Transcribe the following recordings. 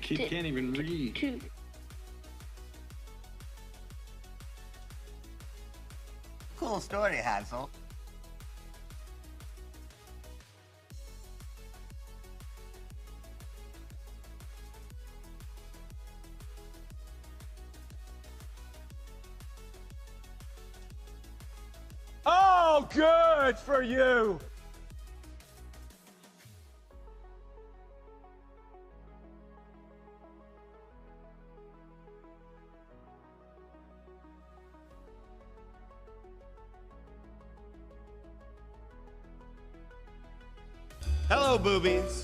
Kid can't even read. Two. Cool story, Hansel. Oh, good for you! Hello, boobies.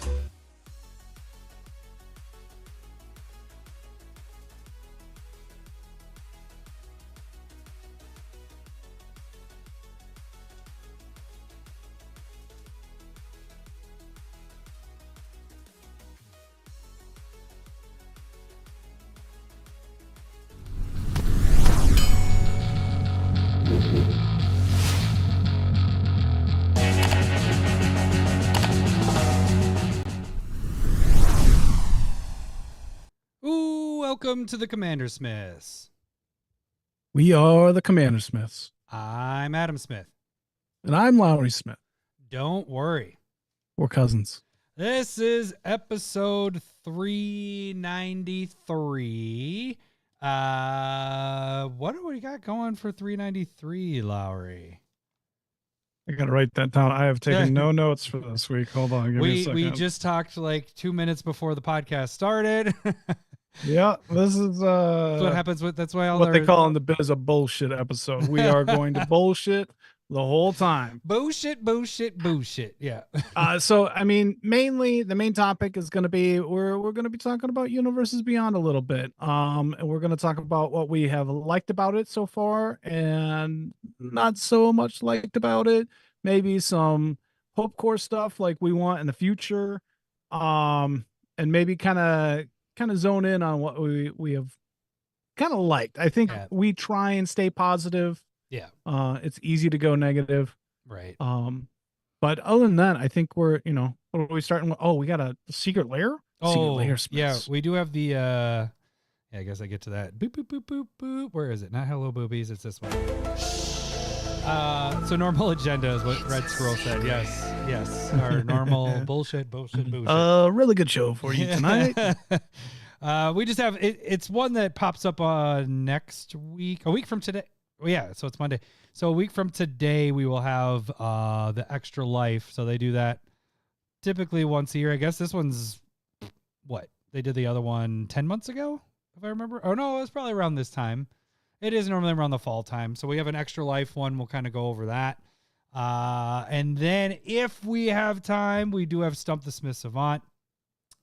Welcome to the CommanderSmiths. We are the CommanderSmiths. I'm Adam Smith. And I'm Lowry Smith. Don't worry. We're cousins. This is episode 393. What do we got going for 393, Lowry? I got to write that down. I have taken no notes for this week. Hold on. Give me a second. We just talked like 2 minutes before the podcast started. Yeah, this is that's what happens with that's why all what they call in the biz a bullshit episode. We are going to bullshit the whole time. Bullshit. Yeah. So I mean, mainly the main topic is going to be we're going to be talking about Universes Beyond a little bit. And we're going to talk about what we have liked about it so far and not so much liked about it. Maybe some Hope Core stuff like we want in the future. And maybe kind of zone in on what we have kind of liked. I think we try and stay positive. Yeah. It's easy to go negative. Right. But other than that, I think we're, what are we starting with? Oh, we got a secret lair? Secret lair yeah, we do have the I guess I get to that. Boop, boop, boop, boop, boop. Where is it? Not hello boobies, it's this one. So normal agenda is what Red Scroll said. Yes. Our normal bullshit. Really good show for you tonight. We just have it's one that pops up next week, a week from today. Well, yeah, so it's Monday. So a week from today we will have the Extra Life. So they do that typically once a year. I guess this one's what? They did the other one 10 months ago, if I remember. Oh no, it was probably around this time. It is normally around the fall time. So we have an Extra Life one. We'll kind of go over that. And then if we have time, we do have Stump the Smith Savant.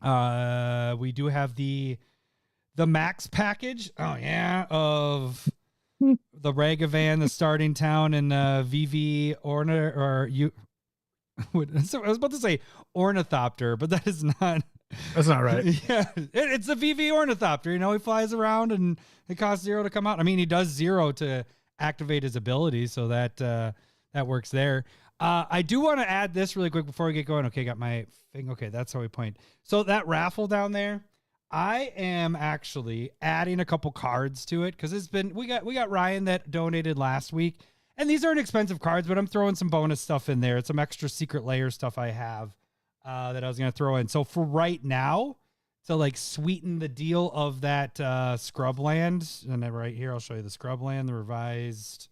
We do have the Max package. Oh yeah. Of the Ragavan, the starting town, and VV Orna, or you. So I was about to say Ornithopter, but that is not. That's not right. Yeah, it's the VV Ornithopter. He flies around and it costs 0 to come out. I mean, he does 0 to activate his abilities, so that works there. I do want to add this really quick before we get going. Okay, got my thing. Okay, that's how we point. So that raffle down there, I am actually adding a couple cards to it because we got Ryan that donated last week, and these aren't expensive cards, but I'm throwing some bonus stuff in there. It's some extra Secret Lair stuff I have. That I was going to throw in. So for right now, to like sweeten the deal of that Scrubland, and then right here, I'll show you the Scrubland, the revised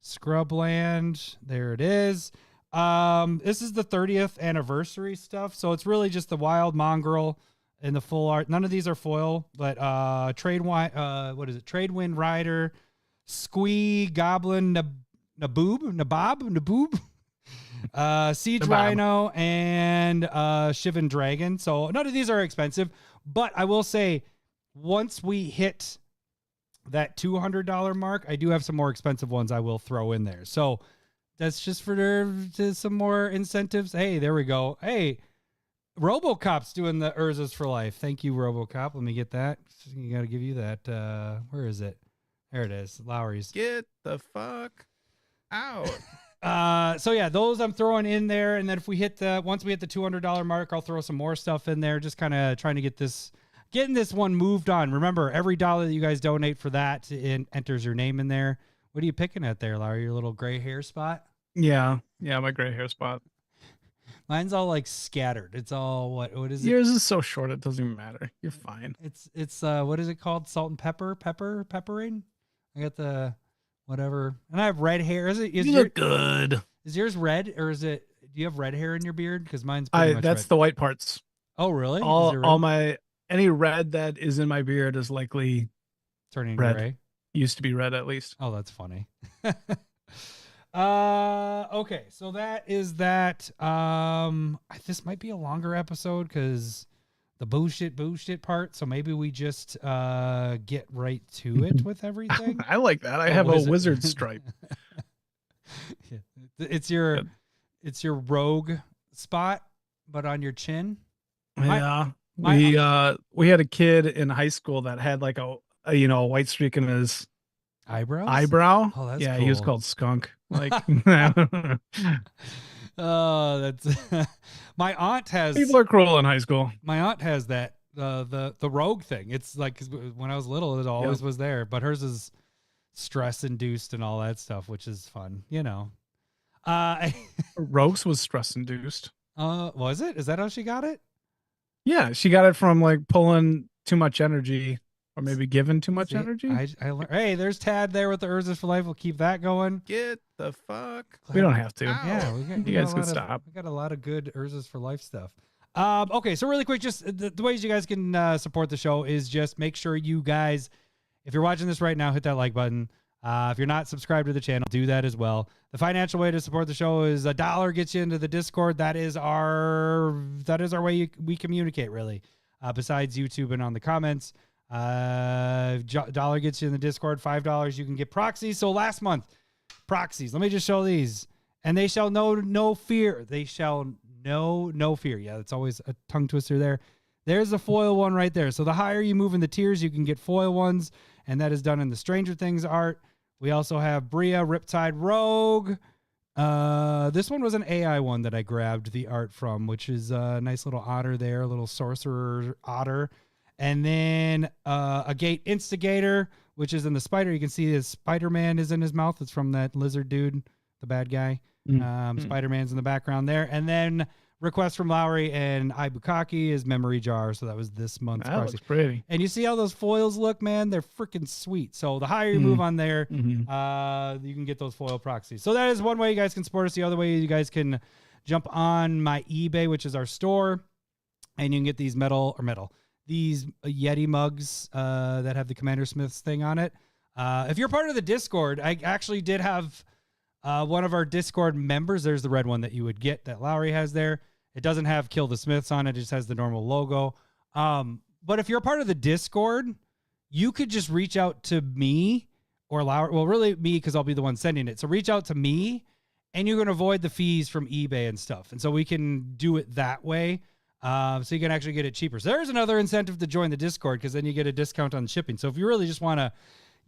Scrubland. There it is. This is the 30th anniversary stuff. So it's really just the Wild Mongrel and the full art. None of these are foil, but Tradewind Rider, Squee, Goblin, Nabob. Siege Rhino and Shivan Dragon. So none of these are expensive, but I will say once we hit that $200 mark, I do have some more expensive ones I will throw in there. So that's just for some more incentives. Hey, there we go. Hey, RoboCop's doing the Urzas for life. Thank you, RoboCop. Let me get that. You got to give you that. Where is it? There it is. Lowry's. Get the fuck out. So yeah, those I'm throwing in there, and then if we hit once we hit the $200 mark, I'll throw some more stuff in there, just kind of trying to getting this one moved on. Remember, every dollar that you guys donate for that enters your name in there. What are you picking at there, Larry? Your little gray hair spot? Yeah, my gray hair spot. Mine's all like scattered. It's all what is it? Yours is so short it doesn't even matter. You're fine. It's what is it called? Salt and peppering. I got the whatever, and I have red hair. You look good. Is yours red, or is it? Do you have red hair in your beard? Because mine's pretty much that's red. The white parts. Oh, really? All my any red that is in my beard is likely turning red. gray. Used to be red at least. Oh, that's funny. Okay, so that is that. This might be a longer episode because the bullshit part. So maybe we just get right to it with everything. I like that. I have a wizard stripe. Yeah. It's your rogue spot, but on your chin. Yeah. We had a kid in high school that had like a white streak in his eyebrow. Oh, that's yeah, cool. he was called Skunk. Like, oh, that's my aunt has. People are cruel in high school. My aunt has that the rogue thing. It's like when I was little, it always was there, but hers is stress induced and all that stuff, which is fun, Rogue's was stress induced. Was it? Is that how she got it? Yeah, she got it from like pulling too much energy. Or maybe given too much energy. Hey, there's Tad there with the Urzas for Life. We'll keep that going. Get the fuck. We don't have to. Yeah, you guys can stop. We got a lot of good Urzas for Life stuff. Okay, so really quick, just the ways you guys can support the show is just make sure you guys, if you're watching this right now, hit that like button. If you're not subscribed to the channel, do that as well. The financial way to support the show is $1 gets you into the Discord. That is our way we communicate, really. Besides YouTube and on the comments. $1 gets you in the Discord. $5 you can get proxies. So last month, proxies. Let me just show these. And they shall know no fear. They shall know no fear. Yeah, that's always a tongue twister there. There's a foil one right there. So the higher you move in the tiers, you can get foil ones, and that is done in the Stranger Things art. We also have Bria, Riptide Rogue. This one was an AI one that I grabbed the art from, which is a nice little otter there, a little sorcerer otter. And then a gate instigator, which is in the spider. You can see his Spider-Man is in his mouth. It's from that lizard dude, the bad guy. Spider-Man's in the background there. And then request from Lowry and Ibukaki is memory jar. So that was this month's That looks pretty. And you see how those foils look, man? They're freaking sweet. So the higher you move on there, you can get those foil proxies. So that is one way you guys can support us. The other way you guys can jump on my eBay, which is our store, and you can get these these Yeti mugs that have the CommanderSmiths thing on it. If you're part of the Discord, I actually did have one of our Discord members. There's the red one that you would get that Lowry has there. It doesn't have Kill the Smiths on it. It just has the normal logo. But if you're a part of the Discord, you could just reach out to me or Lowry. Well, really me, because I'll be the one sending it. So reach out to me, and you're going to avoid the fees from eBay and stuff. And so we can do it that way. So you can actually get it cheaper. So there's another incentive to join the Discord, because then you get a discount on shipping. So if you really just want to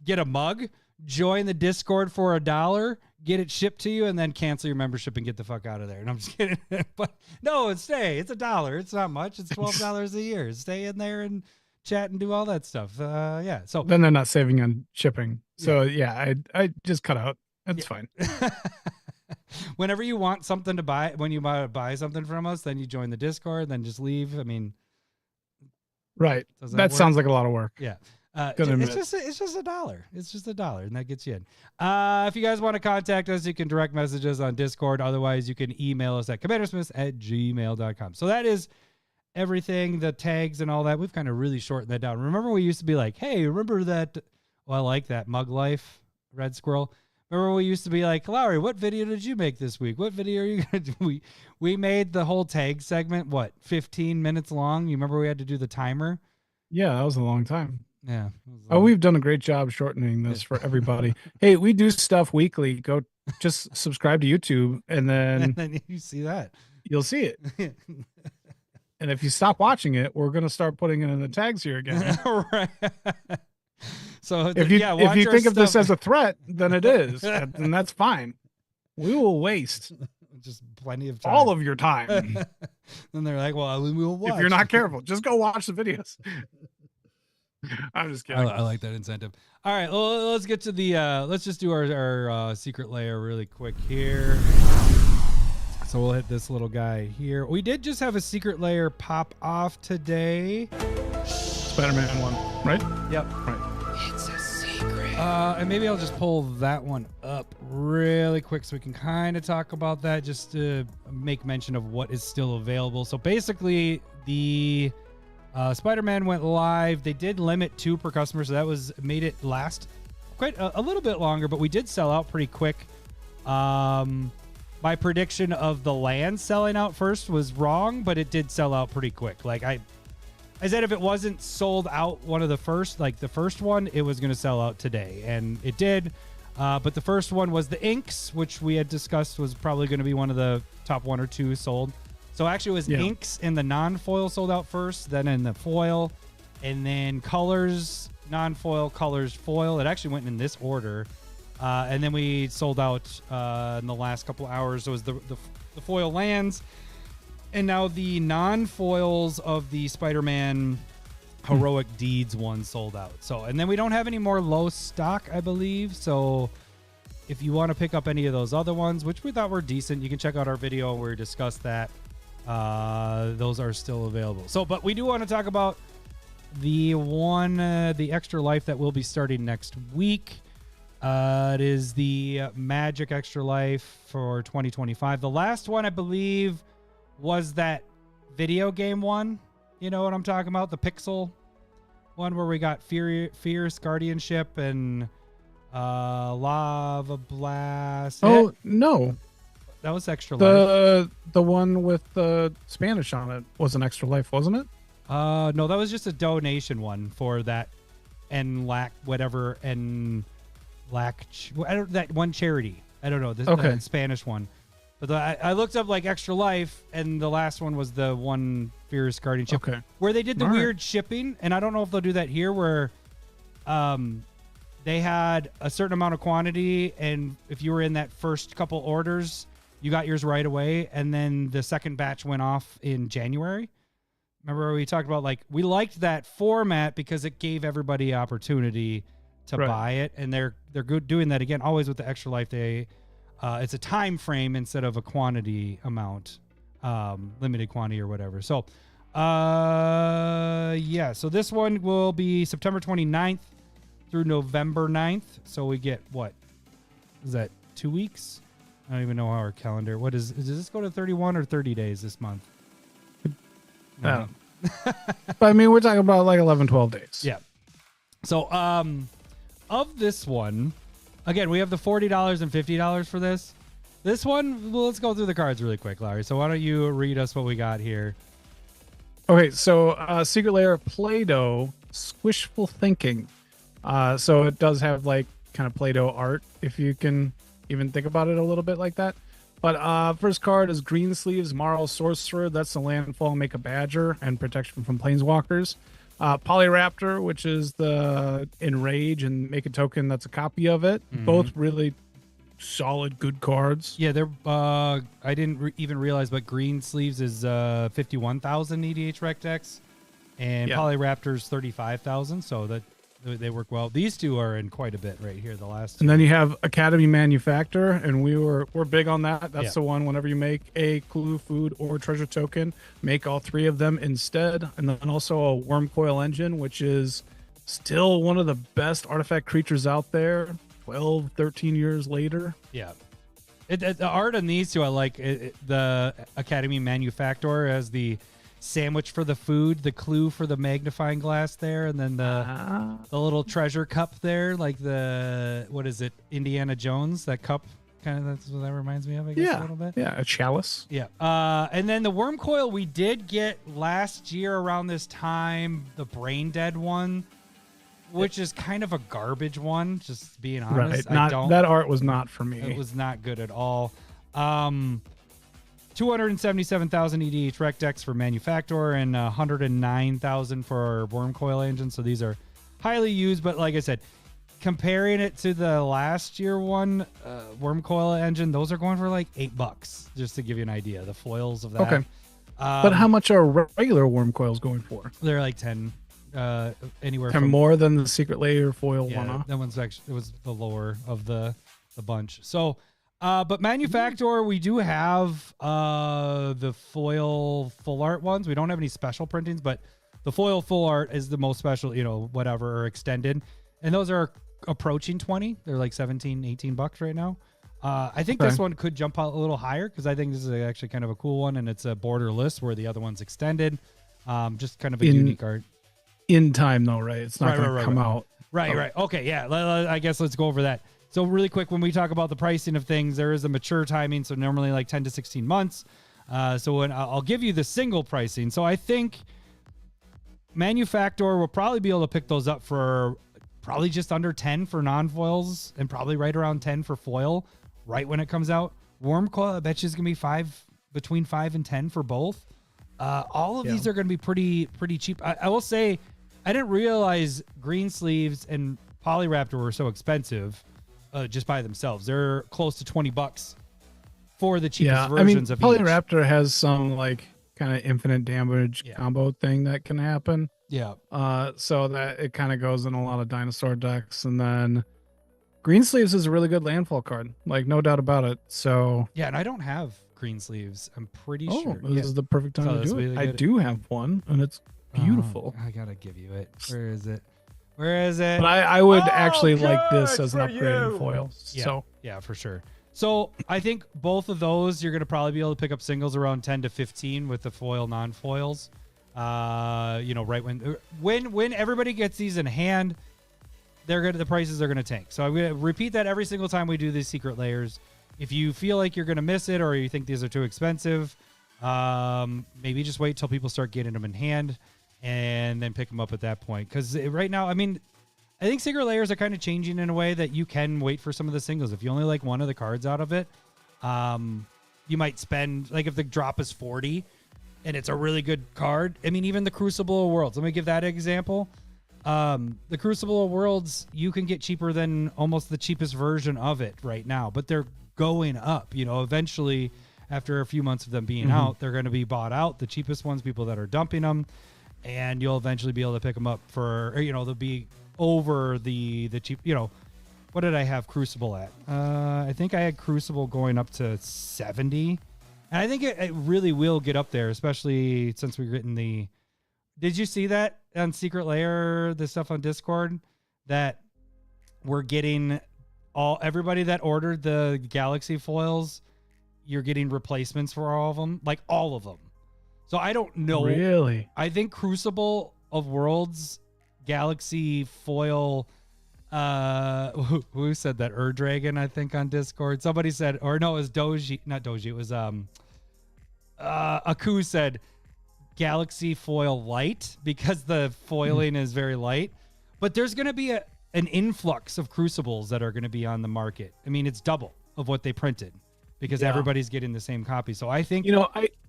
get a mug, join the Discord for $1, get it shipped to you, and then cancel your membership and get the fuck out of there. And I'm just kidding. But no, stay. It's $1. It's not much. It's $12 a year. Stay in there and chat and do all that stuff. Yeah. So then they're not saving on shipping. So yeah, I just cut out. That's fine. Whenever you want something to buy, when you buy something from us, then you join the Discord, then just leave. I mean, right. That sounds like a lot of work. Yeah. It's just $1. It's just $1, and that gets you in. If you guys want to contact us, you can direct message us on Discord. Otherwise, you can email us at CommanderSmiths@gmail.com. So that is everything, the tags and all that. We've kind of really shortened that down. Remember, we used to be like, hey, remember that? Well, I like that Mug Life, Red Squirrel. Remember, we used to be like, Lowry, what video did you make this week? What video are you going to do? We made the whole tag segment, 15 minutes long? You remember we had to do the timer? Yeah, that was a long time. Yeah. Oh, we've done a great job shortening this for everybody. Hey, we do stuff weekly. Go just subscribe to YouTube, and then you see that. You'll see it. And if you stop watching it, we're going to start putting it in the tags here again. Right. So if you think of this as a threat, then it is, and that's fine. We will waste Just plenty of time. all of your time Then they're like, well, we will watch. if you're not careful. Just go watch the videos. I'm just kidding. I like that incentive. All right, well, let's get to the let's just do our secret layer really quick here. So we'll hit this little guy here. We did just have a secret layer pop off today. Spider-Man one, right? Yep. Right. It's a secret. And maybe I'll just pull that one up really quick so we can kind of talk about that, just to make mention of what is still available. So basically, the Spider-Man went live. They did limit 2 per customer, so that made it last quite a little bit longer, but we did sell out pretty quick. My prediction of the land selling out first was wrong, but it did sell out pretty quick. Like I said, if it wasn't sold out the first one, it was going to sell out today, and it did. But the first one was the inks, which we had discussed was probably going to be one of the top 1 or 2 sold. So actually it was inks and the non-foil sold out first, then in the foil, and then colors, non-foil, colors, foil. It actually went in this order. And then we sold out in the last couple hours. It was the foil lands. And now the non-foils of the Spider-Man Heroic Deeds one sold out. So, and then we don't have any more low stock, I believe. So if you want to pick up any of those other ones, which we thought were decent, you can check out our video where we discussed that. Those are still available. So, but we do want to talk about the one, the Extra Life that will be starting next week. It is the Magic Extra Life for 2025. The last one, I believe, was that video game one. You know what I'm talking about? The Pixel one where we got Fierce Guardianship and Lava Blast. Oh, no. That was Extra Life. The one with the Spanish on it was an Extra Life, wasn't it? No, that was just a donation one for that and whatever and that one charity. I don't know. The Spanish one. But I looked up like Extra Life, and the last one was the one Fierce Guardianship, where they did the weird shipping, and I don't know if they'll do that here, where they had a certain amount of quantity, and if you were in that first couple orders, you got yours right away, and then the second batch went off in January. Remember we talked about, like, we liked that format because it gave everybody opportunity to buy it, and they're good doing that again, always with the Extra Life. It's a time frame instead of a quantity amount, limited quantity or whatever. So, so this one will be September 29th through November 9th. So we get, what is that, 2 weeks? I don't even know our calendar. Does this go to 31 or 30 days this month? No. But I mean, we're talking about like 11, 12 days. Yeah. So, of this one, again, we have the $40 and $50 for this. This one, well, let's go through the cards really quick, Larry. So why don't you read us what we got here? Okay, so Secret Lair Play-Doh Squishful Thinking. So it does have like kind of Play-Doh art, if you can even think about it a little bit like that. But first card is Green Sleeves Marl Sorcerer. That's the landfall, make a badger, and protection from planeswalkers. Polyraptor, which is the Enrage and make a token that's a copy of it. Both really solid, good cards. Yeah, they're. I didn't even realize, but Green Sleeves is 51,000 EDH Rec Dex, and Polyraptor's 35,000. So that they work well. These two are in quite a bit right here. The last. And then you have Academy Manufactor, and we're big on that. That's the one. Whenever you make a clue, food, or treasure token, make all 3 of them instead. And then also a Worm Coil Engine, which is still one of the best artifact creatures out there. 12, 13 years later. Yeah. The art on these two, I like. The Academy Manufactor as the sandwich for the food, the clue for the magnifying glass there, and then the little treasure cup there, like the, what is it, Indiana Jones, that cup, kind of, that's what that reminds me of, I guess, a little bit. Yeah, a chalice. Yeah. And then the Worm Coil, we did get last year around this time, the Brain Dead one, which is kind of a garbage one, just being honest. Right. That art was not for me. It was not good at all. 277,000 EDH Rec Dex for Manufactor and 109,000 for Worm Coil Engine. So these are highly used, but like I said, comparing it to the last year one, worm coil engine, those are going for like $8, just to give you an idea. The foils of that. Okay. But how much are regular worm coils going for? They're like 10, anywhere They're from more than the Secret Lair foil one. Huh? that one's actually, it was the lower of the bunch. So, but manufacturer, we do have the foil full art ones. We don't have any special printings, but the foil full art is the most special, whatever, or extended. And those are approaching 20. They're like 17, $18 right now. I think this one could jump out a little higher because I think this is actually kind of a cool one, and it's a borderless where the other one's extended. Just kind of a unique art. In time, though, right? It's not going to come out. Right. Okay, yeah. I guess let's go over that. So really quick, when we talk about the pricing of things, there is a mature timing. So normally like 10 to 16 months. So when I'll give you the single pricing. So I think manufacturer will probably be able to pick those up for probably just under 10 for non-foils and probably right around 10 for foil right when it comes out. Worm coil, I bet you is going to be between 5 and 10 for both. All of these are going to be pretty cheap. I will say I didn't realize green sleeves and Polyraptor were so expensive just by themselves. They're close to $20 for the cheapest versions of each. Polyraptor has some like kind of infinite damage combo thing that can happen. Yeah. So that it kind of goes in a lot of dinosaur decks. And then green sleeves is a really good landfall card, like no doubt about it. So yeah, and I don't have green sleeves. I'm pretty sure. This is the perfect time to do it. I do have one, and it's beautiful. I gotta give you it. Where is it? But I would actually like this as an upgrade in foil. Yeah. So yeah, for sure. So I think both of those you're gonna probably be able to pick up singles around 10 to 15 with the foil non-foils. Right when everybody gets these in hand, the prices are gonna tank. So I'm gonna repeat that every single time we do these Secret Lairs. If you feel like you're gonna miss it or you think these are too expensive, maybe just wait till people start getting them in hand and then pick them up at that point. Because right now, I mean, I think Secret Lairs are kind of changing in a way that you can wait for some of the singles. If you only like one of the cards out of it, you might spend, like if the drop is 40 and it's a really good card. I mean, even the Crucible of Worlds. Let me give that example. The Crucible of Worlds, you can get cheaper than almost the cheapest version of it right now, but they're going up. Eventually, after a few months of them being out, they're going to be bought out. The cheapest ones, people that are dumping them, and you'll eventually be able to pick them up for, they'll be over the cheap, what did I have Crucible at? I think I had Crucible going up to 70. And I think it really will get up there, especially since we've written did you see that on Secret Lair, the stuff on Discord, that we're getting everybody that ordered the Galaxy foils, you're getting replacements for all of them, like all of them. So I don't know. Really? I think Crucible of Worlds Galaxy foil, who said that? Dragon, I think, on Discord. Somebody said, or no, it was Doji, not Doji, it was Aku said Galaxy foil light because the foiling is very light. But there's going to be an influx of Crucibles that are going to be on the market. I mean, it's double of what they printed because everybody's getting the same copy. So I think,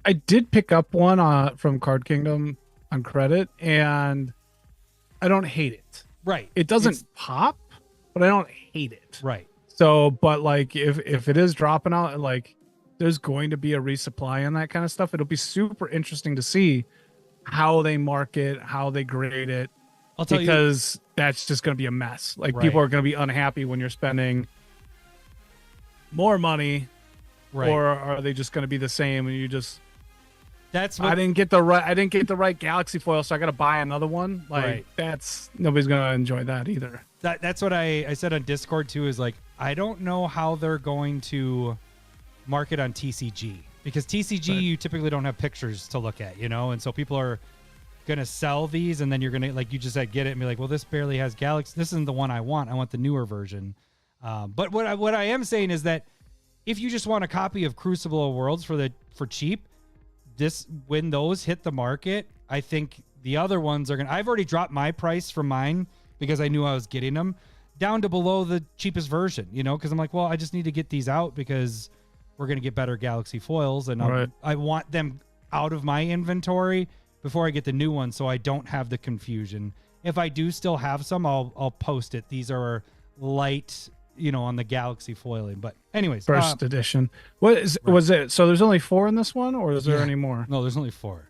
I did pick up one from Card Kingdom on credit, and I don't hate it. Right. It doesn't pop, but I don't hate it. Right. So, but like if it is dropping out, like there's going to be a resupply on that kind of stuff. It'll be super interesting to see how they market, how they grade it. I'll tell you, because that's just going to be a mess. Like people are going to be unhappy when you're spending more money, or are they just going to be the same? And you just, I didn't get the right Galaxy foil, so I got to buy another one. Like that's, nobody's going to enjoy that either. That's what I said on Discord too, is like, I don't know how they're going to market on TCG, because TCG you typically don't have pictures to look at, and so people are gonna sell these, and then you're gonna, like you just said, get it and be like, well, this barely has Galaxy, this isn't the one I want the newer version. But what I am saying is that if you just want a copy of Crucible of Worlds for cheap, when those hit the market, I think the other ones are gonna, I've already dropped my price from mine because I knew I was getting them down to below the cheapest version, because I'm like, well, I just need to get these out because we're going to get better Galaxy foils, and I want them out of my inventory before I get the new one, so I don't have the confusion. If I do still have some, I'll post it. These are light, on the Galaxy foiling. But anyways, First edition. What is was it? So there's only 4 in this one, or is there any more? No, there's only 4.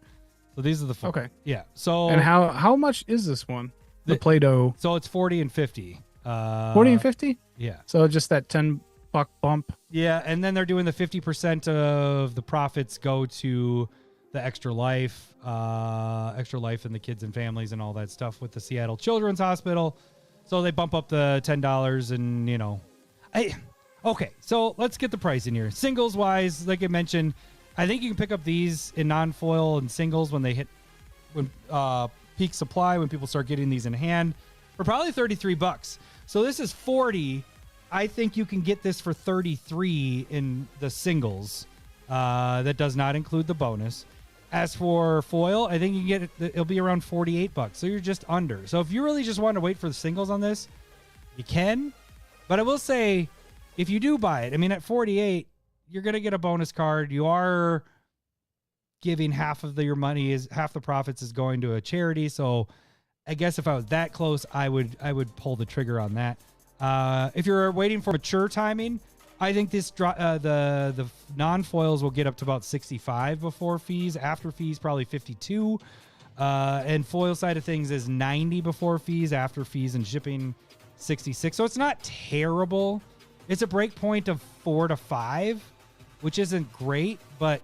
So these are the 4. Okay. Yeah. So and how much is this one? The Play-Doh. So it's 40 and 50. 40 and 50? Yeah. So just that $10 bump. Yeah, and then they're doing the 50% of the profits go to the Extra Life and the kids and families and all that stuff with the Seattle Children's Hospital. So they bump up the $10 and, okay, so let's get the price in here. Singles wise, like I mentioned, I think you can pick up these in non-foil and singles when peak supply, when people start getting these in hand, for probably $33. So this is 40. I think you can get this for 33 in the singles. That does not include the bonus. As for foil, I think you can get it'll be around $48. So you're just under. So if you really just want to wait for the singles on this, you can. But I will say, if you do buy it, at 48, you're gonna get a bonus card. You are giving half the profits is going to a charity. So I guess if I was that close, I would pull the trigger on that. If you're waiting for mature timing, I think this the non-foils will get up to about 65 before fees. After fees, probably 52. And foil side of things is 90 before fees. After fees and shipping, 66. So it's not terrible. It's a break point of 4 to 5, which isn't great, but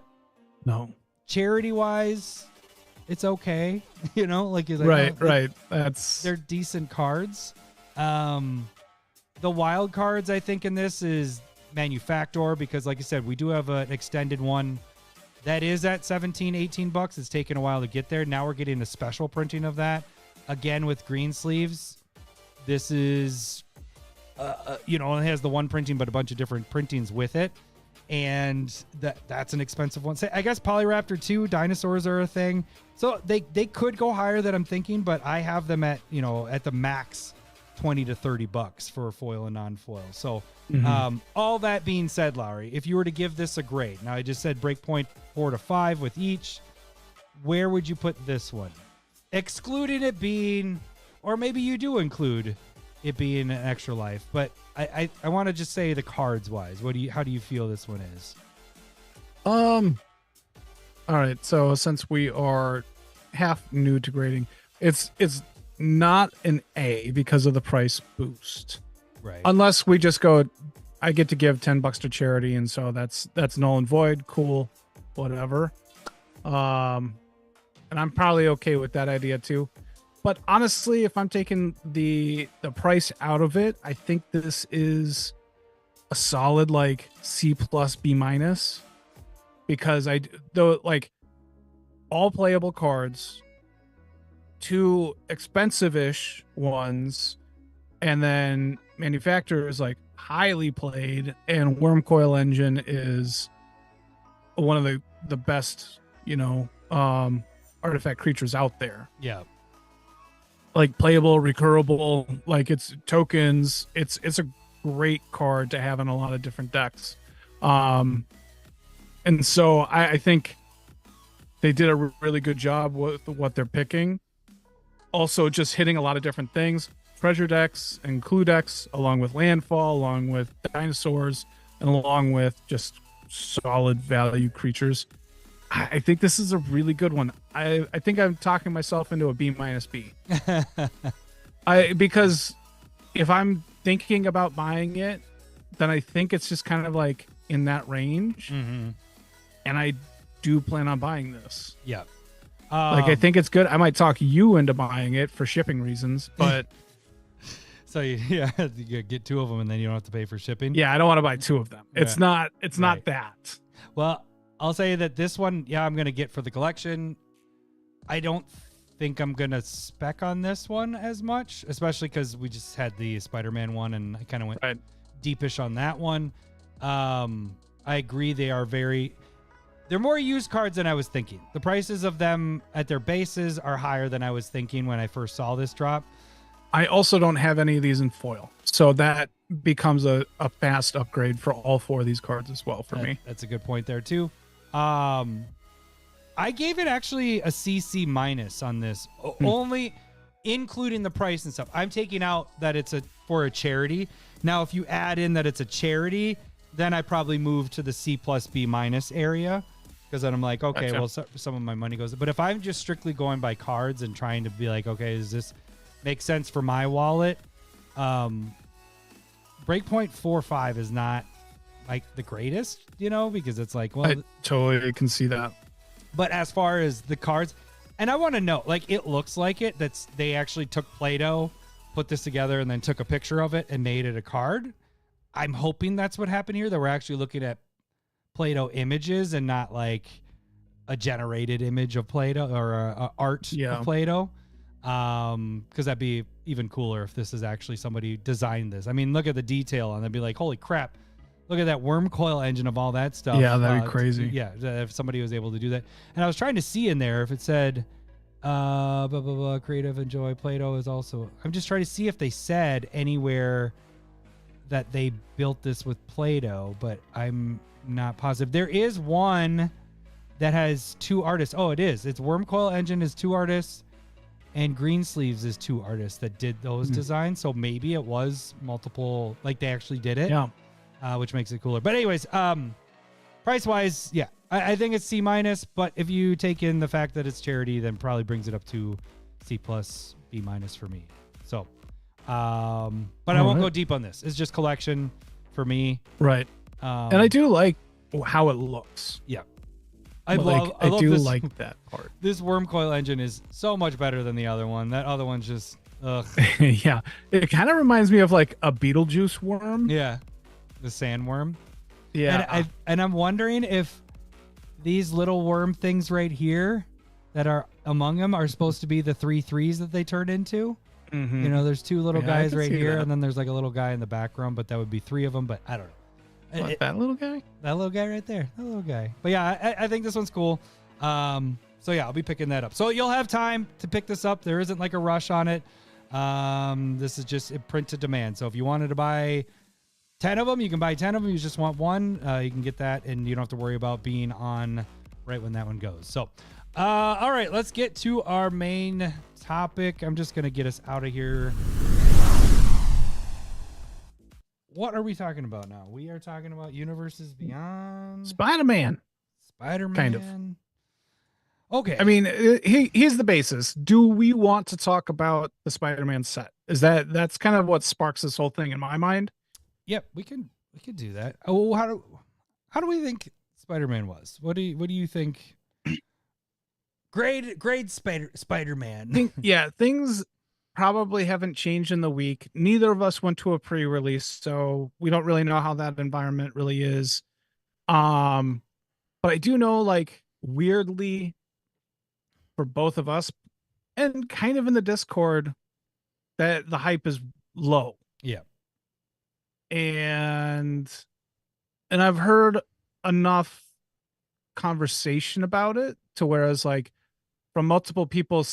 no, charity wise, it's okay. Right. They're decent cards. The wild cards, I think, in this is Manufactor, because like I said, we do have an extended one that is at $17-18. It's taken a while to get there. Now we're getting a special printing of that again with green sleeves. This is it has the one printing but a bunch of different printings with it, and that's an expensive one. So I guess Polyraptor 2 dinosaurs are a thing, so they could go higher than I'm thinking, but I have them at at the max $20 to $30 for foil and non-foil. So all that being said, Lowry, if you were to give this a grade, now I just said breakpoint 4 to 5 with each, where would you put this one, excluding it being, or maybe you do include it being an Extra Life, but I want to just say the cards wise, how do you feel this one is? All right, so since we are half new to grading, it's not an A because of the price boost, right? Unless we just go, I get to give $10 to charity, and so that's null and void. Cool, whatever. And I'm probably okay with that idea too. But honestly, if I'm taking the price out of it, I think this is a solid like C plus B minus, because all playable cards, 2 expensive-ish ones, and then Manufacturer is like highly played, and Worm Coil Engine is one of the best artifact creatures out there. Yeah, like playable, recurable, like it's tokens. It's a great card to have in a lot of different decks. And so I think they did a really good job with what they're picking. Also, just hitting a lot of different things. Treasure decks and clue decks, along with landfall, along with dinosaurs, and along with just solid value creatures. I think this is a really good one. I think I'm talking myself into a B minus B. Because if I'm thinking about buying it, then I think it's just kind of like in that range. Mm-hmm. And I do plan on buying this. Yeah. I think it's good. I might talk you into buying it for shipping reasons, but so you get 2 of them and then you don't have to pay for shipping. Yeah, I don't want to buy 2 of them. It's not that. Well, I'll say that this one, I'm going to get for the collection. I don't think I'm going to spec on this one as much, especially because we just had the Spider-Man one and I kind of went deepish on that one. I agree. They're more used cards than I was thinking. The prices of them at their bases are higher than I was thinking when I first saw this drop. I also don't have any of these in foil, so that becomes a fast upgrade for all 4 of these cards as well for me. That's a good point there too. I gave it actually a CC minus on this. Only including the price and stuff. I'm taking out that it's for a charity. Now, if you add in that it's a charity, then I probably move to the C plus B minus area, because then I'm like, okay, Gotcha. well, some of my money goes. But if I'm just strictly going by cards and trying to be like, okay, does this make sense for my wallet? Breakpoint 4.5 is not like the greatest, because it's like, well, I totally can see that. but as far as the cards, and I want to know, like, it looks like they actually took Play-Doh, put this together, and then took a picture of it and made it a card. I'm hoping that's what happened here, that we're actually looking at Play-Doh images and not like a generated image of Play-Doh or a art of Play-Doh. Because that'd be even cooler if this is actually somebody designed this. I mean, look at the detail on it. They'd be like, holy crap, look at that worm coil engine of all that stuff. Yeah, that'd be crazy. If somebody was able to do that. And I was trying to see in there if it said blah blah blah, creative, enjoy, Play-Doh is also. I'm just trying to see if they said anywhere that they built this with Play-Doh, but I'm not positive. There is one that has 2 artists. Oh, it is. It's Worm Coil Engine is 2 artists, and Green Sleeves is 2 artists that did those designs. So maybe it was multiple, like they actually did it. Yeah. Which makes it cooler. But anyways, price wise, yeah, I think it's C minus. But if you take in the fact that it's charity, then probably brings it up to C plus B minus for me. So, but I won't go deep on this. It's just collection for me. Right. And I do like how it looks. Yeah. I do like that part. This Worm Coil Engine is so much better than the other one. That other one's just, ugh. Yeah. It kind of reminds me of like a Beetlejuice worm. Yeah. The sandworm. Yeah. And I'm wondering if these little worm things right here that are among them are supposed to be the 3 threes that they turn into. Mm-hmm. There's 2 little guys right here, that. and then there's like a little guy in the background, but that would be 3 of them, but I don't know. That little guy? That little guy right there. That little guy. But yeah, I think this one's cool. So yeah, I'll be picking that up. So you'll have time to pick this up. There isn't like a rush on it. This is just a print to demand. So if you wanted to buy 10 of them, you can buy 10 of them. You just want one, you can get that, and you don't have to worry about being on right when that one goes. So, all right, let's get to our main topic. I'm just going to get us out of here. What are we talking about now? We are talking about Universes Beyond. Spider-Man. Spider-Man. Kind of. Okay. I mean, here's the basis. Do we want to talk about the Spider-Man set? That's kind of what sparks this whole thing in my mind? Yep, we could do that. Oh, how do we think Spider-Man was? What do you think? Grade Spider-Man. Things probably haven't changed in the week. Neither of us went to a pre-release, so we don't really know how that environment really is. But I do know, like, weirdly, for both of us, and kind of in the Discord, that the hype is low. Yeah. And I've heard enough conversation about it to whereas, like, from multiple people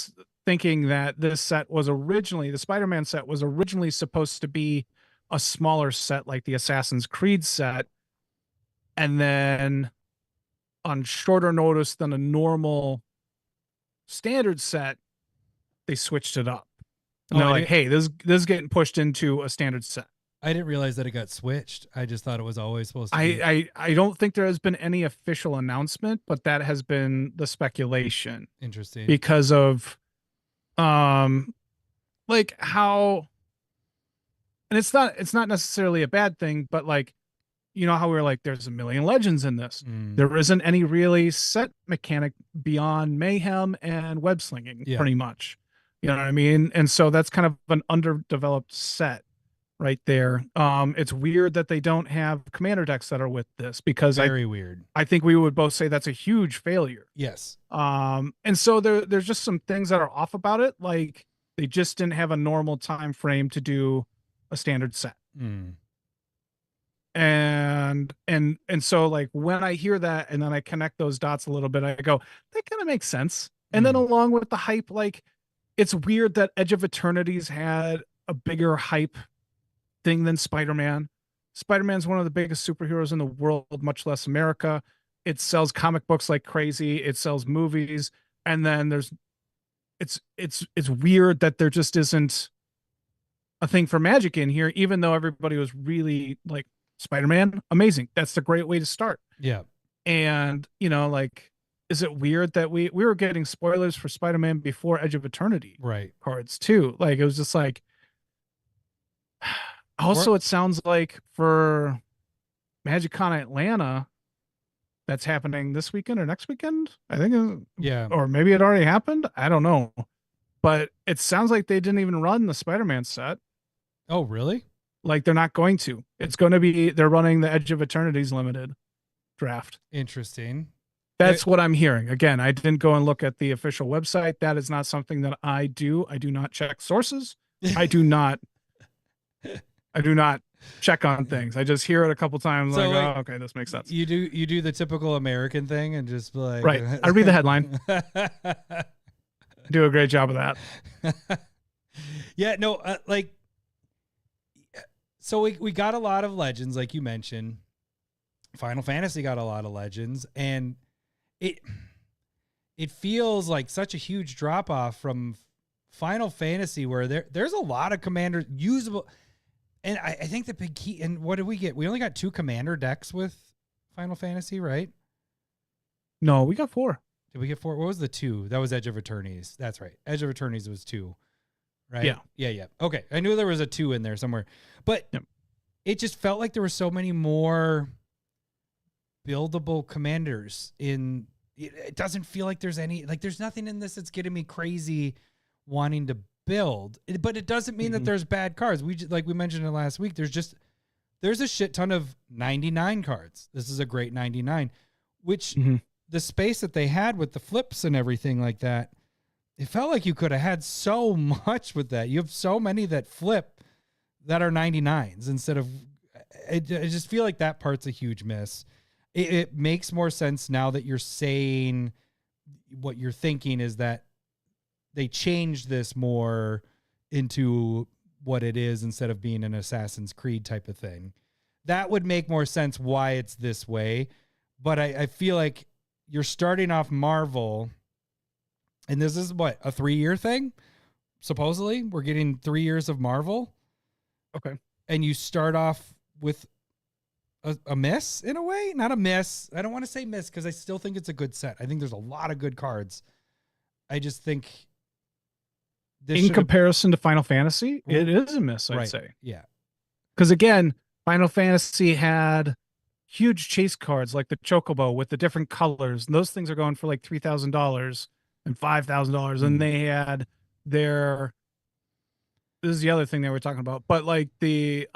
thinking that this set was the Spider-Man set was originally supposed to be a smaller set like the Assassin's Creed set, and then on shorter notice than a normal standard set, they switched it up. And they're like, hey, this is getting pushed into a standard set. I didn't realize that it got switched. I just thought it was always supposed to be. I don't think there has been any official announcement, but that has been the speculation. Interesting. Because of like how, and it's not necessarily a bad thing, but like, how we were like, there's a million legends in this. There isn't any really set mechanic beyond mayhem and web slinging, pretty much. You know what I mean? And so that's kind of an underdeveloped set right there. It's weird that they don't have commander decks that are with this, because very weird. I think we would both say that's a huge failure. Yes. And so there's just some things that are off about it. Like, they just didn't have a normal time frame to do a standard set. And so, like, when I hear that and then I connect those dots a little bit, I go, that kind of makes sense. And then along with the hype, like, it's weird that Edge of Eternity's had a bigger hype thing than Spider-Man. Spider-Man's one of the biggest superheroes in the world, much less America. It sells comic books like crazy. It sells movies. And then there's it's weird that there just isn't a thing for Magic in here, even though everybody was really like Spider-Man, amazing. That's the great way to start. Yeah. And like, is it weird that we were getting spoilers for Spider-Man before Edge of Eternity Right. cards too? Like, it was just like. Also, it sounds like for MagicCon Atlanta, that's happening this weekend or next weekend. I think, Yeah. or maybe it already happened. I don't know, but it sounds like they didn't even run the Spider-Man set. Oh, really? Like, they're not going to. It's going to be, they're running the Edge of Eternity's limited draft. Interesting. That's what I'm hearing. Again, I didn't go and look at the official website. That is not something that I do. I do not check sources. I do not check on things. I just hear it a couple times. So, like, oh, okay, this makes sense. You do the typical American thing and just like, Right. I read the headline. Do a great job of that. Yeah, no, like, so we got a lot of legends, like you mentioned. Final Fantasy got a lot of legends, and it feels like such a huge drop off from Final Fantasy, where there's a lot of commander usable. And I think the big key, and what did we get? We only got 2 commander decks with Final Fantasy, right? No, we got 4. Did we get 4? What was the 2? That was Edge of Eternities. That's right. Edge of Eternities was 2, right? Yeah. Yeah. Okay. I knew there was a 2 in there somewhere, but It just felt like there were so many more buildable commanders in. It doesn't feel like there's there's nothing in this that's getting me crazy wanting to build, but it doesn't mean that there's bad cards. Like we mentioned it last week, there's a shit ton of 99 cards. This is a great 99, which the space that they had with the flips and everything like that, it felt like you could have had so much with that. You have so many that flip that are 99s instead of, I just feel like that part's a huge miss. It makes more sense now that you're saying what you're thinking is that they changed this more into what it is instead of being an Assassin's Creed type of thing. That would make more sense why it's this way. But I feel like you're starting off Marvel, and this is what, a 3-year thing? Supposedly, we're getting 3 years of Marvel. Okay. And you start off with a miss in a way, not a miss. I don't want to say miss because I still think it's a good set. I think there's a lot of good cards. I just think in comparison to Final Fantasy, it is a miss, I'd say. Yeah. Because again, Final Fantasy had huge chase cards like the Chocobo with the different colors. And those things are going for like $3,000 and $5,000. And they had their, this is the other thing they were talking about, but like the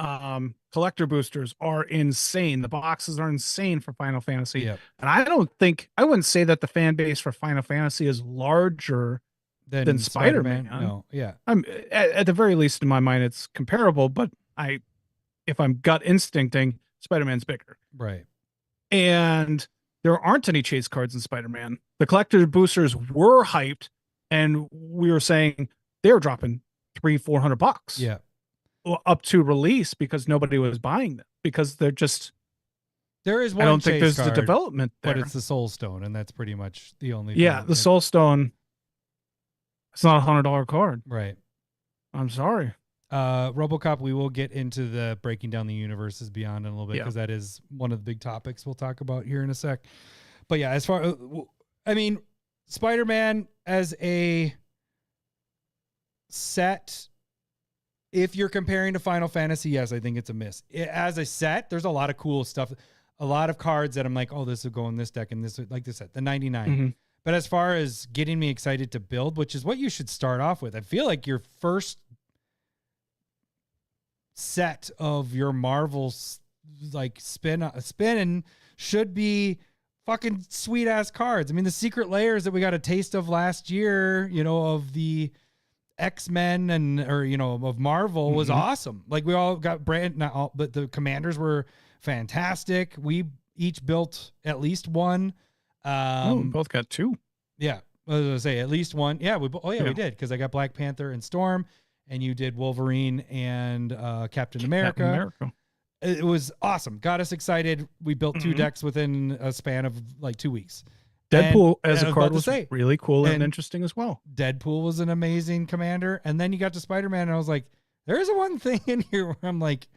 collector boosters are insane. The boxes are insane for Final Fantasy. Yep. And I wouldn't say that the fan base for Final Fantasy is larger than Spider-Man. No, yeah. I'm at the very least in my mind, it's comparable, but if I'm gut instincting, Spider-Man's bigger. Right. And there aren't any chase cards in Spider-Man. The collector boosters were hyped, and we were saying they were dropping $300-$400. Yeah. Up to release because nobody was buying them because they're just. There is one. I don't think there's card, the development there. But it's the Soul Stone, and that's pretty much the only. Yeah, the Soul Stone. It's not $100 card. Right. I'm sorry. RoboCop, we will get into the breaking down the universes beyond in a little bit because that is one of the big topics we'll talk about here in a sec. But yeah, as far, I mean, Spider-Man as a set, if you're comparing to Final Fantasy, yes, I think it's a miss. As a set, there's a lot of cool stuff, a lot of cards that I'm like, oh, this will go in this deck and this, like this set, the 99. Mm-hmm. But as far as getting me excited to build, which is what you should start off with, I feel like your first set of your Marvels like spinning should be fucking sweet ass cards. I mean, the Secret Lairs that we got a taste of last year, of the X-Men of Marvel was awesome. Like we all got but the commanders were fantastic. We each built at least one. We both got 2. Yeah. I was going to say at least one. Yeah. We did. Cause I got Black Panther and Storm, and you did Wolverine and Captain America. It was awesome. Got us excited. We built 2 decks within a span of like 2 weeks. Deadpool as I a was card about to was say, really cool and and interesting as well. Deadpool was an amazing commander. And then you got to Spider-Man, and I was like, there's one thing in here where I'm like,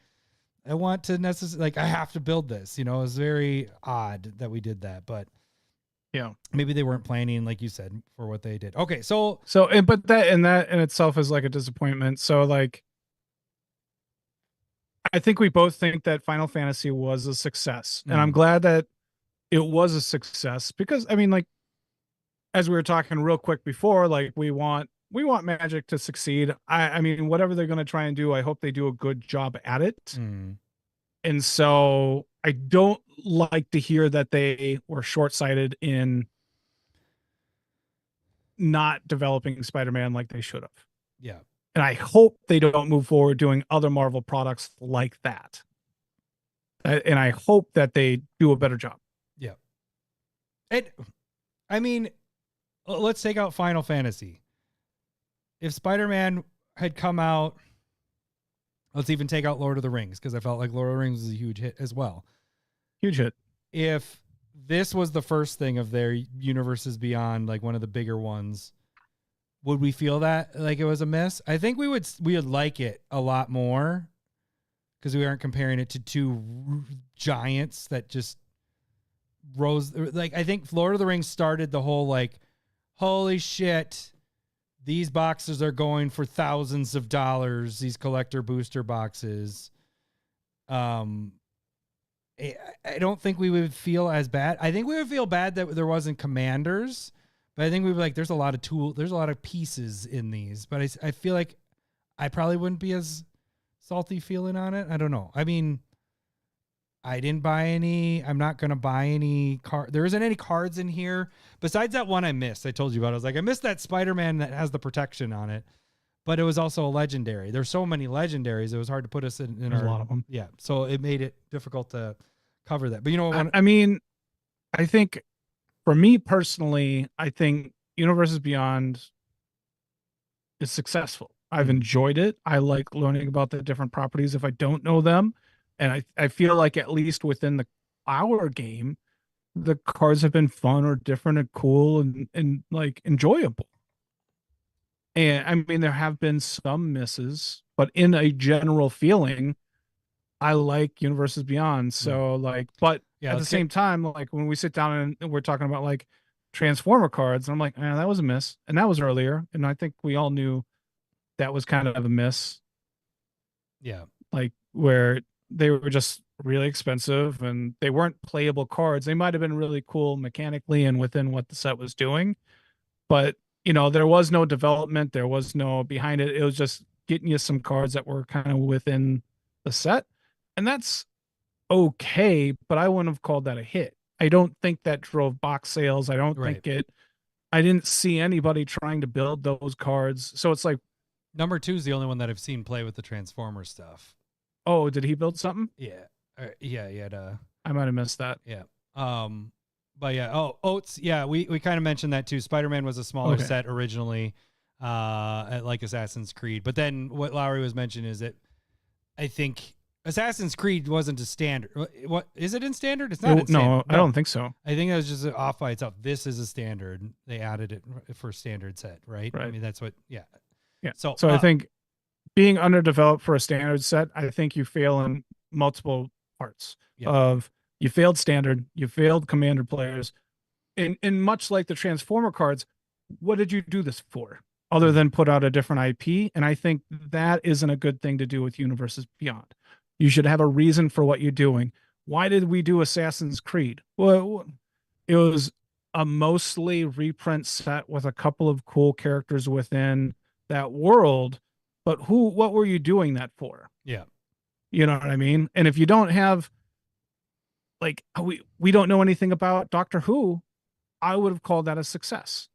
I want to I have to build this. It was very odd that we did that, but Yeah. maybe they weren't planning, like you said, for what they did. Okay, But that in itself is like a disappointment. So like, I think we both think that Final Fantasy was a success, and I'm glad that it was a success because I mean, like, as we were talking real quick before, like we want Magic to succeed. I mean, whatever they're going to try and do, I hope they do a good job at it. And so I don't like to hear that they were short-sighted in not developing Spider-Man like they should have. Yeah. And I hope they don't move forward doing other Marvel products like that. And I hope that they do a better job. Yeah. I mean, let's take out Final Fantasy. If Spider-Man had come out, let's even take out Lord of the Rings, because I felt like Lord of the Rings was a huge hit as well. Huge hit. If this was the first thing of their Universes Beyond, like one of the bigger ones, would we feel that like it was a miss? I think we would like it a lot more because we aren't comparing it to two giants that just rose. Like, I think Lord of the Rings started the whole like, holy shit, these boxes are going for thousands of dollars, these collector booster boxes. I don't think we would feel as bad. I think we would feel bad that there wasn't Commanders, but I think we'd be like, there's a lot of pieces in these, but I feel like I probably wouldn't be as salty feeling on it. I don't know. I mean, I didn't buy any. I'm not going to buy any card. There isn't any cards in here besides that one I missed. I told you about. I was like, I missed that Spider-Man that has the protection on it, but it was also a legendary. There's so many legendaries. It was hard to put us in There's a lot of them. Yeah. So it made it difficult to cover that. But you know what? I mean, I think for me personally, I think Universes Beyond is successful. I've enjoyed it. I like learning about the different properties if I don't know them. And I feel like at least within our game, the cards have been fun or different and cool and like enjoyable. And I mean, there have been some misses, but in a general feeling, I like Universes Beyond. So like, but at the same time, like when we sit down and we're talking about like Transformer cards, I'm like, that was a miss. And that was earlier. And I think we all knew that was kind of a miss. Yeah. Like where they were just really expensive and they weren't playable cards. They might have been really cool mechanically and within what the set was doing, but you know, there was no development. There was no behind it. It was just getting you some cards that were kind of within the set. And that's okay, but I wouldn't have called that a hit. I don't think that drove box sales. I don't think I didn't see anybody trying to build those cards. So it's like number 2 is the only one that I've seen play with the Transformer stuff. Oh, did he build something? Yeah. Yeah, he had I might have missed that. Yeah. But yeah, Oats, yeah, we kind of mentioned that too. Spider-Man was a smaller set originally, like Assassin's Creed. But then what Lowry was mentioning is that I think Assassin's Creed wasn't a standard. What is it in standard? It's not in standard. No, I don't think so. I think that was just off by itself. This is a standard. They added it for standard set, right? I mean, that's what, yeah. So I think being underdeveloped for a standard set, I think you fail in multiple parts of you failed standard, you failed commander players. And much like the Transformer cards, what did you do this for other than put out a different IP? And I think that isn't a good thing to do with Universes Beyond. You should have a reason for what you're doing. Why did we do Assassin's Creed? Well, it was a mostly reprint set with a couple of cool characters within that world, but what were you doing that for? Yeah. You know what I mean? And if you don't have, like, we don't know anything about Doctor Who, I would have called that a success.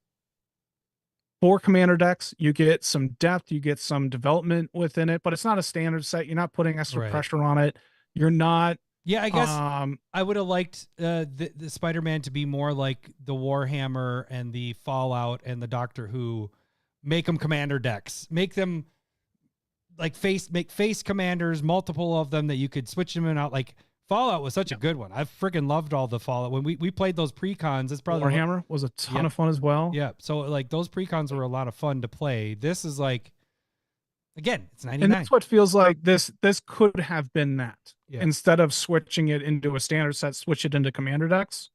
For commander decks, you get some depth, you get some development within it, but it's not a standard set. You're not putting extra pressure on it. You're not. Yeah, I guess I would have liked the Spider-Man to be more like the Warhammer and the Fallout and the Doctor Who. Make them commander decks. Make them like face commanders, multiple of them that you could switch them in out. Like Fallout was such a good one. I freaking loved all the Fallout. When we played those precons, it's probably Warhammer was a ton of fun as well. Yeah. So like those precons were a lot of fun to play. This is like, again, it's 99. And that's what feels like this could have been that. Yeah. Instead of switching it into a standard set, switch it into commander decks.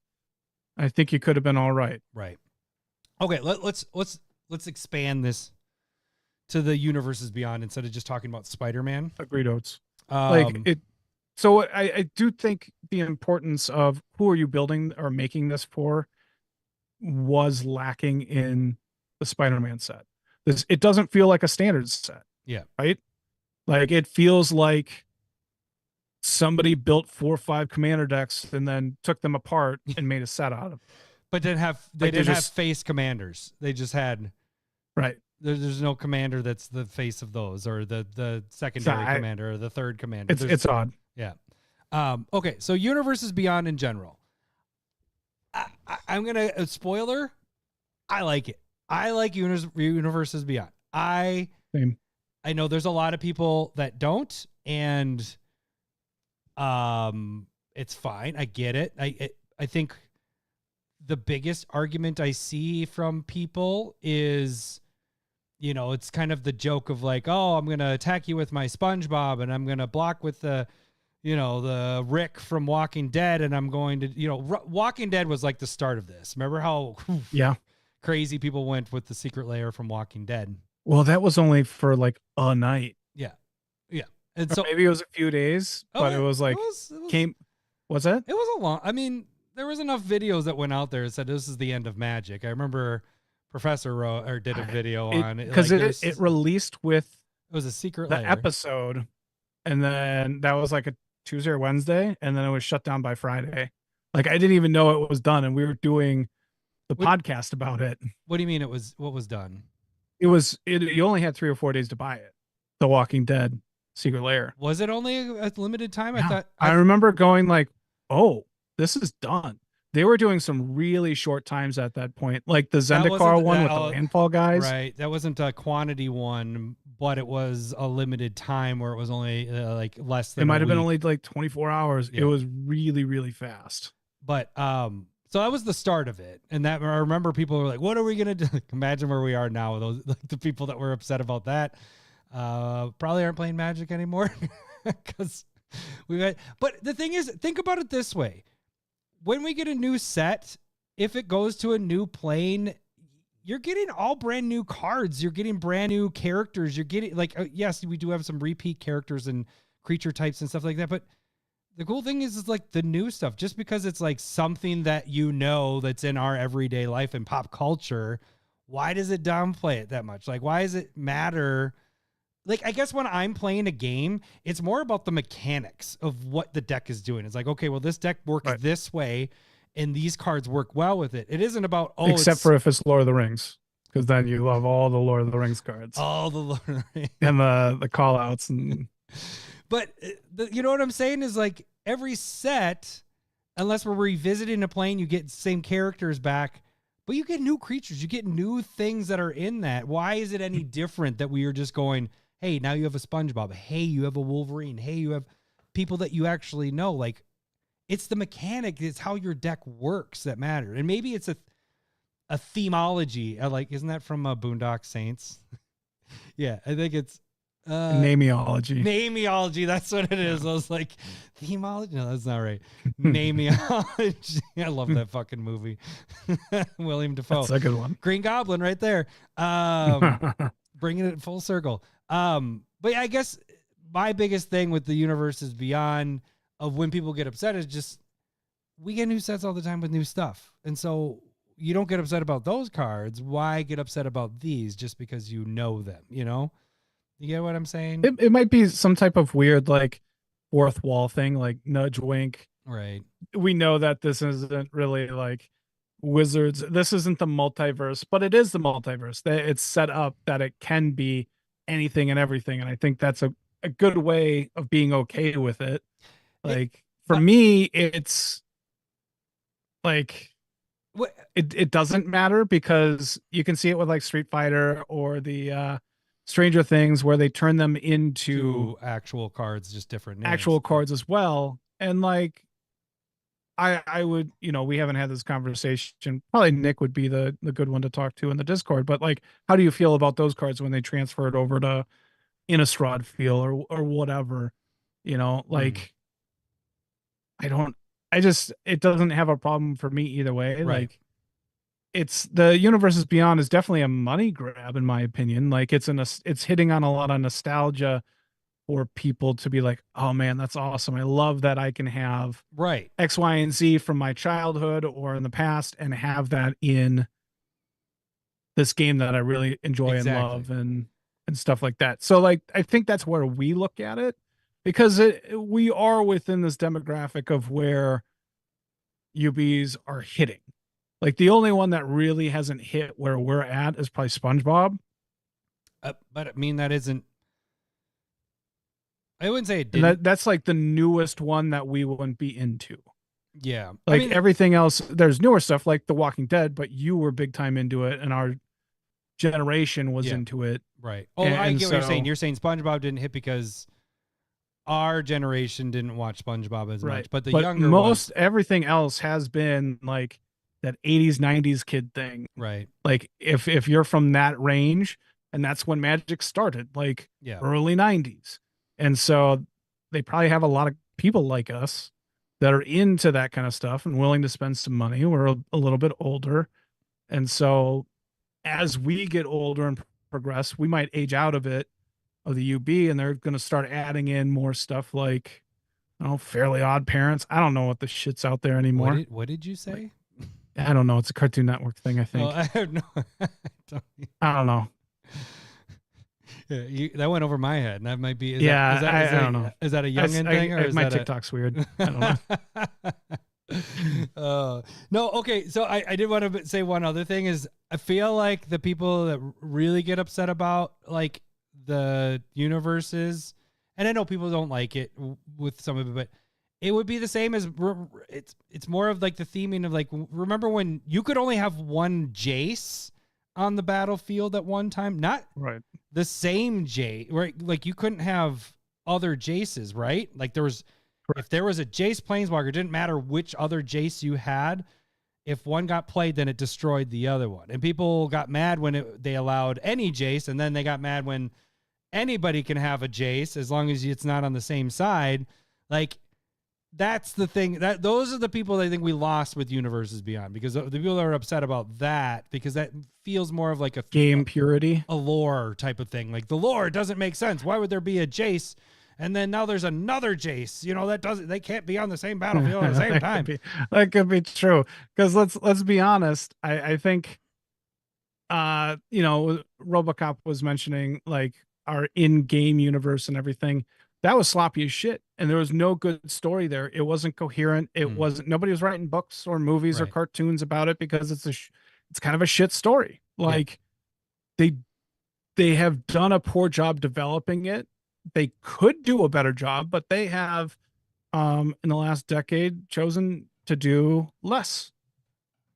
I think you could have been all right. Right. Okay, let's expand this to the universes beyond instead of just talking about Spider-Man. Agreed, Oates. So I do think the importance of who are you building or making this for was lacking in the Spider-Man set. It doesn't feel like a standard set. Yeah. Right? Like it feels like somebody built 4 or 5 commander decks and then took them apart and made a set out of it. But they didn't have face commanders. They just had There's no commander that's the face of those, or the secondary commander, or the third commander. It's odd. Yeah. Okay. So Universes Beyond in general, I'm gonna a spoiler. I like it. I like Universes Beyond. Same. I know there's a lot of people that don't, and it's fine. I get it. I think the biggest argument I see from people is, you know, it's kind of the joke of like, oh, I'm going to attack you with my SpongeBob, and I'm going to block with the, you know, the Rick from Walking Dead, and I'm going to, you know, Walking Dead was like the start of this. Remember how crazy people went with the Secret Lair from Walking Dead? Well, that was only for like a night. Yeah. Yeah. And or so maybe it was a few days, but it was like, what's that? It was a long, I mean, there was enough videos that went out there that said this is the end of Magic. I remember Professor did a video on it because it released with it was a Secret the Lair episode, and then that was like a Tuesday or Wednesday, and then it was shut down by Friday. Like I didn't even know it was done, and we were doing the podcast about it. What do you mean what was done? You only had 3 or 4 days to buy it. The Walking Dead Secret Lair. Was it only a limited time? Yeah. I remember going like, oh, this is done. They were doing some really short times at that point, like the Zendikar one with the landfall guys. Right. That wasn't a quantity one, but it was a limited time where it was only like less than. It might have been only like 24 hours. Yeah. It was really, really fast. But so that was the start of it, and that I remember people were like, "What are we gonna do?" Imagine where we are now. Those like the people that were upset about that probably aren't playing Magic anymore because we got. But the thing is, think about it this way. When we get a new set, if it goes to a new plane, you're getting all brand new cards. You're getting brand new characters. You're getting like, yes, we do have some repeat characters and creature types and stuff like that. But the cool thing is like the new stuff, just because it's like something that, you know, that's in our everyday life and pop culture. Why does it downplay it that much? Like, why does it matter? Like, I guess when I'm playing a game, it's more about the mechanics of what the deck is doing. It's like, okay, well, this deck works this way, and these cards work well with it. It isn't about, except for if it's Lord of the Rings, because then you love all the Lord of the Rings cards. All the Lord of the Rings. And the call-outs. But you know what I'm saying is like every set, unless we're revisiting a plane, you get the same characters back. But you get new creatures. You get new things that are in that. Why is it any different that we are just going, hey, now you have a SpongeBob. Hey, you have a Wolverine. Hey, you have people that you actually know. Like, it's the mechanic. It's how your deck works that matter. And maybe it's a themology. Like, isn't that from Boondock Saints? Yeah, I think it's Nameology. Nameology. That's what it is. I was like, themology? No, that's not right. Nameology. I love that fucking movie. William Dafoe. That's a good one. Green Goblin right there. Bringing it full circle. But yeah, I guess my biggest thing with the Universes Beyond of when people get upset is just we get new sets all the time with new stuff. And so you don't get upset about those cards. Why get upset about these just because you know them, you know? You get what I'm saying? It might be some type of weird, like, fourth wall thing, like nudge wink. Right. We know that this isn't really like Wizards. This isn't the multiverse, but it is the multiverse. It's set up that it can be anything and everything. And I think that's a good way of being okay with it. Like, for me, it's like, it doesn't matter because you can see it with like Street Fighter or the Stranger Things, where they turn them into actual cards, just different names. Actual cards as well. And like, I would, we haven't had this conversation. Probably Nick would be the good one to talk to in the Discord. But like, how do you feel about those cards when they transfer it over to Innistrad feel or whatever? Like, I don't. It doesn't have a problem for me either way. Right. Like, it's the Universes Beyond is definitely a money grab in my opinion. Like, it's hitting on a lot of nostalgia for people to be like, oh man, that's awesome. I love that I can have Right. X, Y, and Z from my childhood or in the past and have that in this game that I really enjoy and love and stuff like that. So like, I think that's where we look at it, because we are within this demographic of where UBs are hitting. Like, the only one that really hasn't hit where we're at is probably SpongeBob. But I mean, that isn't. I wouldn't say it didn't. That's like the newest one that we wouldn't be into. Yeah. Like, everything else, there's newer stuff like The Walking Dead, but you were big time into it and our generation was into it. Right. Oh, I get what you're saying. You're saying SpongeBob didn't hit because our generation didn't watch SpongeBob as much, but younger everything else has been like that 80s, 90s kid thing. Right. Like, if you're from that range, and that's when Magic started, like early 90s. And so they probably have a lot of people like us that are into that kind of stuff and willing to spend some money. We're a little bit older. And so as we get older and progress, we might age out of the UB, and they're going to start adding in more stuff like, Fairly Odd Parents. I don't know what the shit's out there anymore. What did you say? I don't know. It's a Cartoon Network thing, I think. Well, I have no. I don't know. Yeah, that went over my head, and that might be. I don't know. Is that a youngin thing, or is my that TikTok's weird? I don't know. No, okay. So I did want to say one other thing is I feel like the people that really get upset about like the universes, and I know people don't like it with some of it, but it would be the same as it's more of like the theming of like, remember when you could only have one Jace on the battlefield at one time, not right. The same Jace, right? Like you couldn't have other Jaces, right? Like if there was a Jace Planeswalker, it didn't matter which other Jace you had. If one got played, then it destroyed the other one. And people got mad when they allowed any Jace, and then they got mad when anybody can have a Jace as long as it's not on the same side. Like, that's the thing, that those are the people I think we lost with Universes Beyond, because the people that are upset about that, because that feels more of like a game purity, a lore type of thing. Like the lore doesn't make sense. Why would there be a Jace? And then now there's another Jace, they can't be on the same battlefield at the same time. That could be true. Cause let's be honest. I think, RoboCop was mentioning like our in-game universe and everything. That was sloppy as shit. And there was no good story there. It wasn't coherent. It wasn't, nobody was writing books or movies or cartoons about it because it's kind of a shit story. Like they have done a poor job developing it. They could do a better job, but they have, in the last decade, chosen to do less.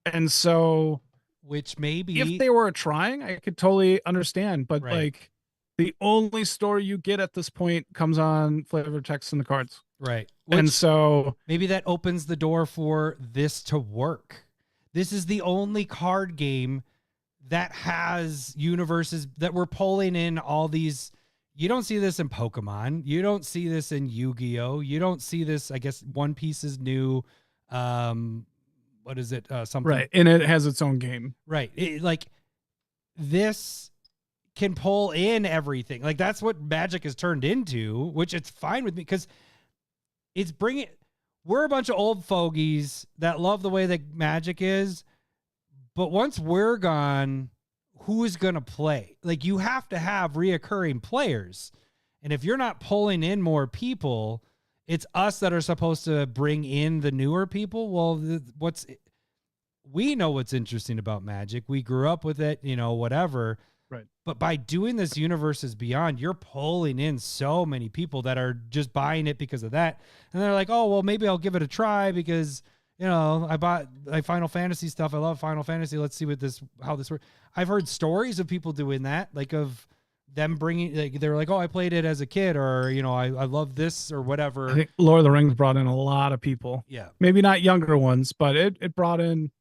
And so, which maybe if they were trying, I could totally understand. But like, the only story you get at this point comes on flavor text in the cards. Right. And so maybe that opens the door for this to work. This is the only card game that has universes that we're pulling in all these. You don't see this in Pokemon. You don't see this in Yu-Gi-Oh. You don't see this, I guess One Piece is new. What is it? Something. Right. And it has its own game. Right. Like this can pull in everything. Like that's what Magic has turned into, which it's fine with me because we're a bunch of old fogies that love the way that Magic is, but once we're gone, who is going to play? Like you have to have reoccurring players. And if you're not pulling in more people, it's us that are supposed to bring in the newer people. Well, we know what's interesting about Magic. We grew up with it, whatever. Right. But by doing this Universes Beyond, you're pulling in so many people that are just buying it because of that. And they're like, oh, well, maybe I'll give it a try because, I bought Final Fantasy stuff. I love Final Fantasy. Let's see how this works. I've heard stories of people doing that, like of them bringing, like, they were like, oh, I played it as a kid, or I love this or whatever. I think Lord of the Rings brought in a lot of people. Yeah. Maybe not younger ones, but it brought in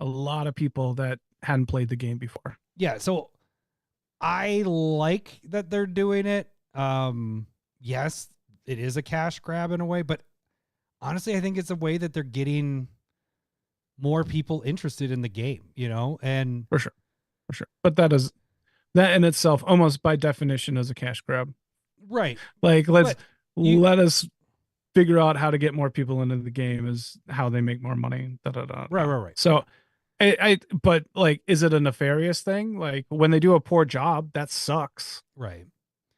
a lot of people that hadn't played the game before. Yeah, so I like that they're doing it. Yes, it is a cash grab in a way, but honestly, I think it's a way that they're getting more people interested in the game, and For sure. But that in itself, almost by definition, is a cash grab. right. Like, But let us figure out how to get more people into the game is how they make more money. Right. So but like, is it a nefarious thing? Like, when they do a poor job, that sucks. Right.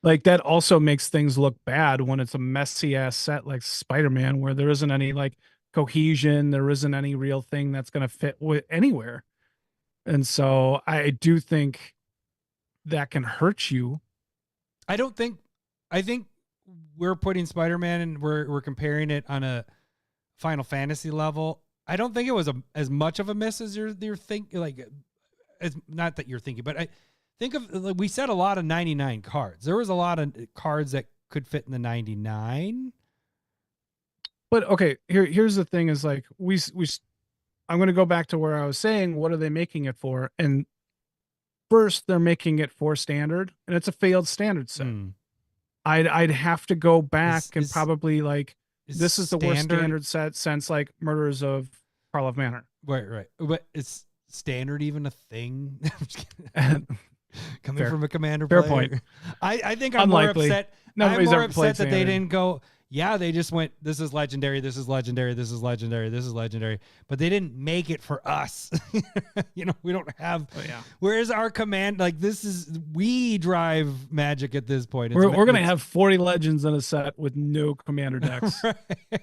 Like, that also makes things look bad when it's a messy ass set like Spider-Man, where there isn't any like cohesion, there isn't any real thing that's going to fit with anywhere. And so I do think that can hurt you. I think we're putting Spider-Man and we're comparing it on a Final Fantasy level. I don't think it was as much of a miss as you're thinking, like, as not that you're thinking, but I think of, like, we said a lot of 99 cards. There was a lot of cards that could fit in the 99. But okay, here's the thing is, like, I'm going to go back to where I was saying, what are they making it for? And first, they're making it for standard, and it's a failed standard set. I'd have to go back and probably, like, this is the worst standard set since, like, Murders of Karlov Manor. Right. But is standard even a thing? Coming Fair. from a Commander Fair player. point. I think I'm Unlikely. more upset. Nobody's I'm more ever played upset that they standard. didn't go, yeah, they just went, this is legendary, this is legendary, this is legendary, this is legendary. But they didn't make it for us. We don't have, whereas our command, like, we drive Magic at this point. We're going to have 40 legends in a set with no commander decks. Right.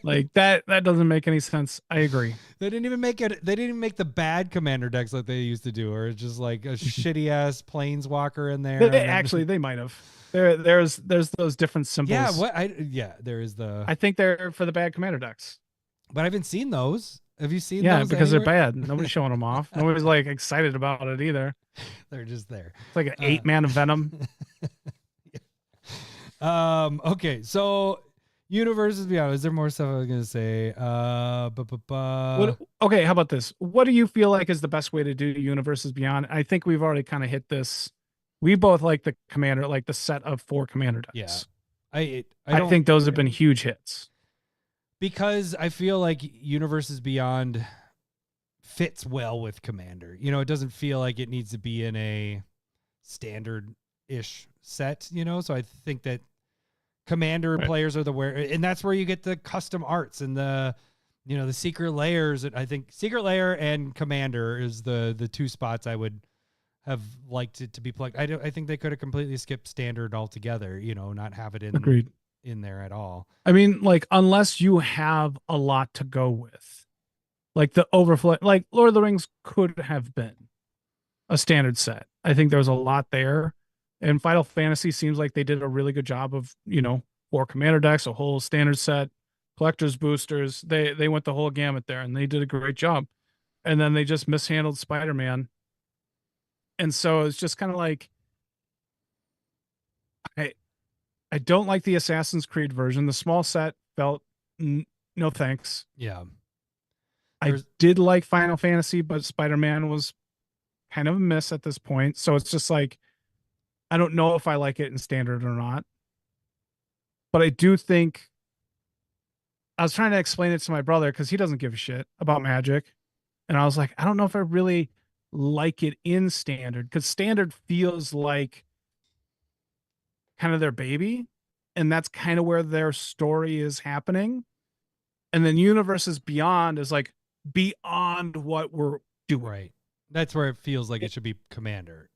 Like, that doesn't make any sense. I agree. They didn't even make it. They didn't even make the bad commander decks like they used to do, or just like a shitty ass planeswalker in there. They might have. There's those different symbols. Yeah, there is the. I think they're for the bad commander decks. But I haven't seen those. Have you seen those? Yeah, because anywhere? they're bad. Nobody's showing them off. Nobody's like excited about it either. They're just there. It's like an 8-man Venom. Okay, so Universes Beyond. Is there more stuff I was gonna say? Okay, how about this? What do you feel like is the best way to do Universes Beyond? I think we've already kind of hit this. We both like the commander, like the set of 4 commander decks. Yeah, I think those have been huge hits. Because I feel like Universes Beyond fits well with Commander. It doesn't feel like it needs to be in a standard-ish set, so I think that Commander players are and that's where you get the custom arts and the Secret Lairs. I think Secret Lair and Commander is the 2 spots I would have liked it to be plugged. I think they could have completely skipped standard altogether, not have it in there at all. I mean, like, unless you have a lot to go with, like the overflow, like Lord of the Rings could have been a standard set. I think there was a lot there, and Final Fantasy seems like they did a really good job of, 4 commander decks, a whole standard set, collectors, boosters. They went the whole gamut there, and they did a great job. And then they just mishandled Spider-Man. And so it's just kind of like, I don't like the Assassin's Creed version. The small set felt no thanks. Yeah. I did like Final Fantasy, but Spider-Man was kind of a miss at this point. So it's just like, I don't know if I like it in standard or not. But I do think, I was trying to explain it to my brother because he doesn't give a shit about Magic. And I was like, I don't know if I really like it in standard, because standard feels like kind of their baby, and that's kind of where their story is happening. And then Universes Beyond is like beyond what we're doing. Right. That's where it feels like it should be Commander,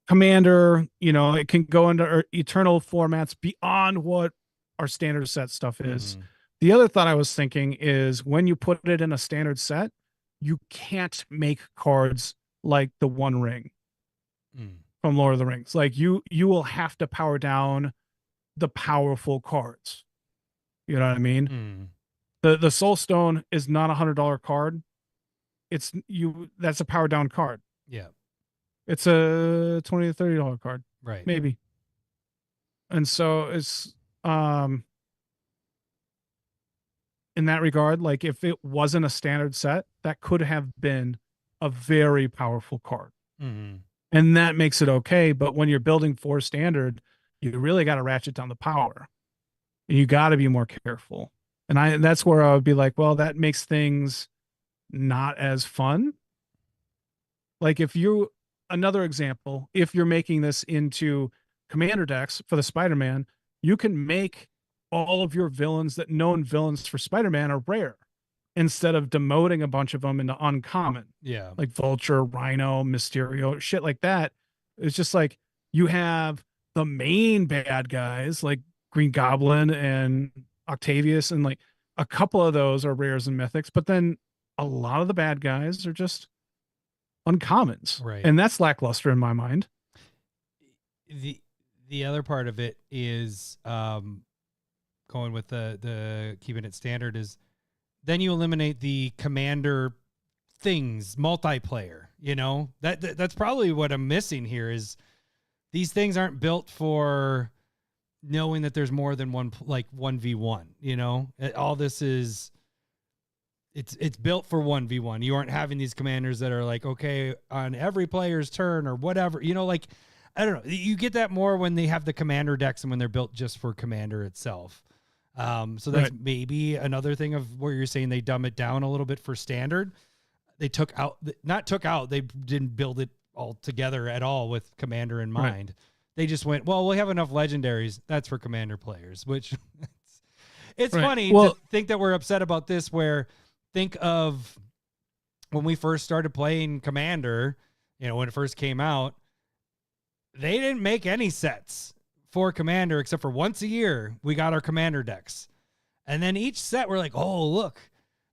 Commander, it can go into eternal formats beyond what our standard set stuff is. The other thought I was thinking is, when you put it in a standard set, you can't make cards like the One Ring from Lord of the Rings. Like, you will have to power down the powerful cards. You know what I mean? The Soul Stone is not $100 card. That's a power down card. Yeah. It's a $20 to $30 card. Right. Maybe. And so it's in that regard, like if it wasn't a standard set, that could have been a very powerful card. Mm-hmm. And that makes it okay. But when you're building for standard, you really got to ratchet down the power. And you got to be more careful. And that's where I would be like, well, that makes things not as fun. Like another example, if you're making this into commander decks for the Spider-Man, you can make all of your villains that known villains for Spider-Man are rare instead of demoting a bunch of them into uncommon. Yeah. Like Vulture, Rhino, Mysterio, shit like that. It's just like you have the main bad guys like Green Goblin and Octavius, and like a couple of those are rares and mythics, but then a lot of the bad guys are just uncommons. Right. And that's lackluster in my mind. The other part of it is going with the keeping it standard is then you eliminate the commander things, multiplayer, that's probably what I'm missing here is these things aren't built for knowing that there's more than one, like 1v1, all this is, it's built for 1v1. You aren't having these commanders that are like, okay, on every player's turn or whatever, like, I don't know. You get that more when they have the commander decks and when they're built just for commander itself. So that's maybe another thing of where you're saying they dumb it down a little bit for standard. They they didn't build it all together at all with commander in mind. Right. They just went, well, we have enough legendaries. That's for commander players, which it's funny to think that we're upset about this, where think of when we first started playing commander, when it first came out, they didn't make any sets for commander except for once a year we got our commander decks. And then each set we're like, oh, look,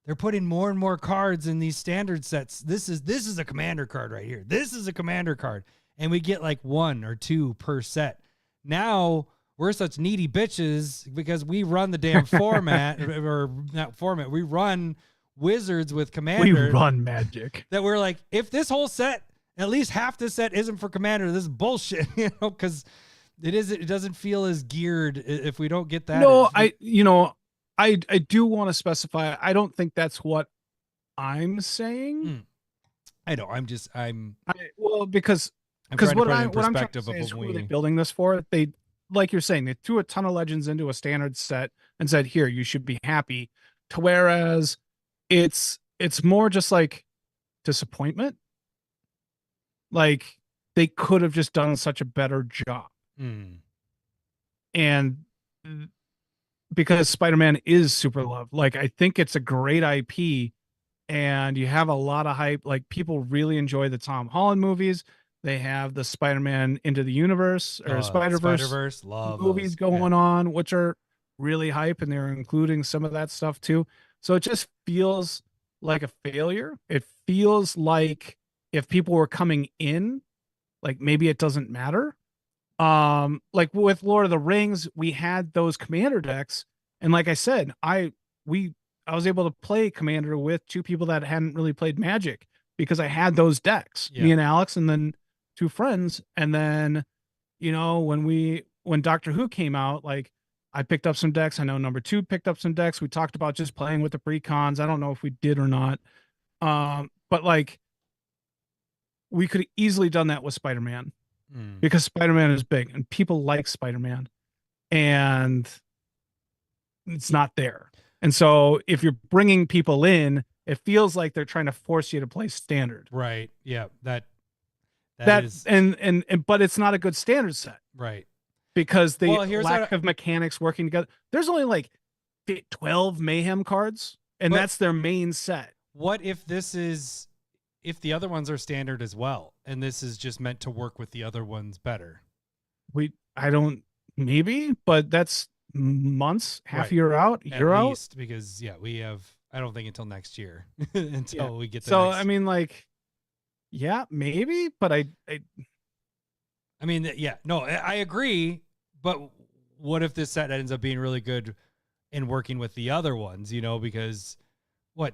they're putting more and more cards in these standard sets. This is a commander card right here. This is a commander card. And we get like 1 or 2 per set. Now we're such needy bitches because we run the damn format or not format. We run Wizards with commander. We run Magic. That we're like, if this whole set, at least half this set isn't for commander, this is bullshit, because it doesn't feel as geared if we don't get that. No, I do want to specify, I don't think that's what I'm saying. I know. Because what I'm trying to say is, who are they building this for? They, like you're saying, they threw a ton of legends into a standard set and said, here, you should be happy. To whereas it's more just like disappointment. Like they could have just done such a better job. And because Spider-Man is super loved, like I think it's a great IP and you have a lot of hype. Like people really enjoy the Tom Holland movies. They have the Spider-Man Into the Universe or Spider-Verse movies going on, which are really hype, and they're including some of that stuff too. So it just feels like a failure. It feels like if people were coming in, like maybe it doesn't matter. Like with Lord of the Rings, we had those commander decks, and like I said, I was able to play commander with 2 people that hadn't really played Magic because I had those decks, me and Alex, and then 2 friends. And then, when Doctor Who came out, like I picked up some decks. I know number 2 picked up some decks. We talked about just playing with the pre-cons. I don't know if we did or not. But like we could have easily done that with Spider-Man because Spider-Man is big and people like Spider-Man, and it's not there. And so if you're bringing people in, it feels like they're trying to force you to play standard. Right. Yeah. That is, and but it's not a good standard set. Right. Because the lack of mechanics working together. There's only like 12 Mayhem cards, and that's their main set. What if if the other ones are standard as well, and this is just meant to work with the other ones better? Maybe, but that's months, half year out, year out. Least, because we have, I don't think until next year until we get I mean, like, yeah, maybe, but I mean, no, I agree. But what if this set ends up being really good in working with the other ones, because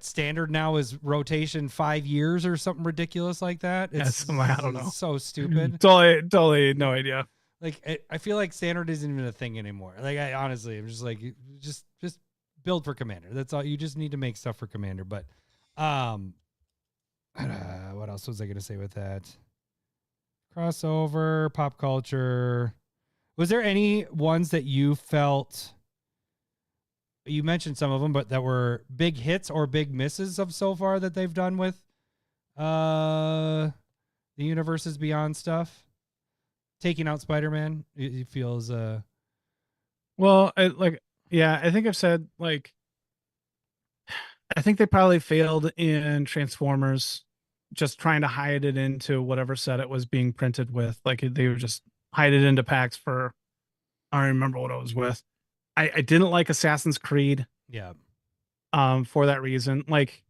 standard now is rotation 5 years or something ridiculous like that. I don't know. So stupid. Totally no idea. like I feel like standard isn't even a thing anymore. Like I honestly, I'm just like just build for commander. That's all. You just need to make stuff for commander. But what else was I gonna say with that? Crossover, pop culture. Was there any ones that you felt? You mentioned some of them, but that were big hits or big misses of so far that they've done with the Universes Beyond stuff. Taking out Spider-Man, it feels Well, I think I've said, like, I think they probably failed in Transformers, just trying to hide it into whatever set it was being printed with. Like they were just hide it into packs for, I don't remember what it was with. I didn't like Assassin's Creed. Yeah. For that reason, like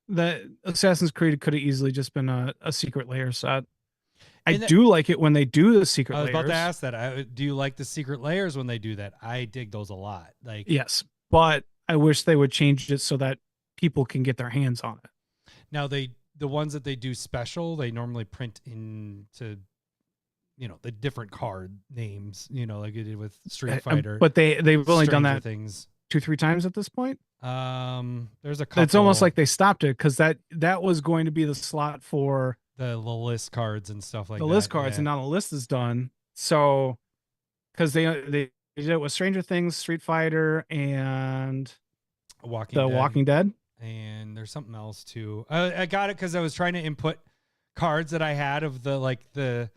the Assassin's Creed could have easily just been a Secret Lair set. I do like it when they do the Secret Lairs. I was about to ask that. Do you like the Secret Lairs when they do that? I dig those a lot. Like, yes, but I wish they would change it so that people can get their hands on it. Now the ones that they do special, they normally print into, the different card names, like you did with Street Fighter. But they've only done that things 2-3 times at this point. There's a couple. It's almost like they stopped it because that was going to be the slot for the list cards and stuff like that. The list cards, and now the list is done. So, because they did it with Stranger Things, Street Fighter, and Walking Dead. And there's something else too. I got it because I was trying to input cards that I had of the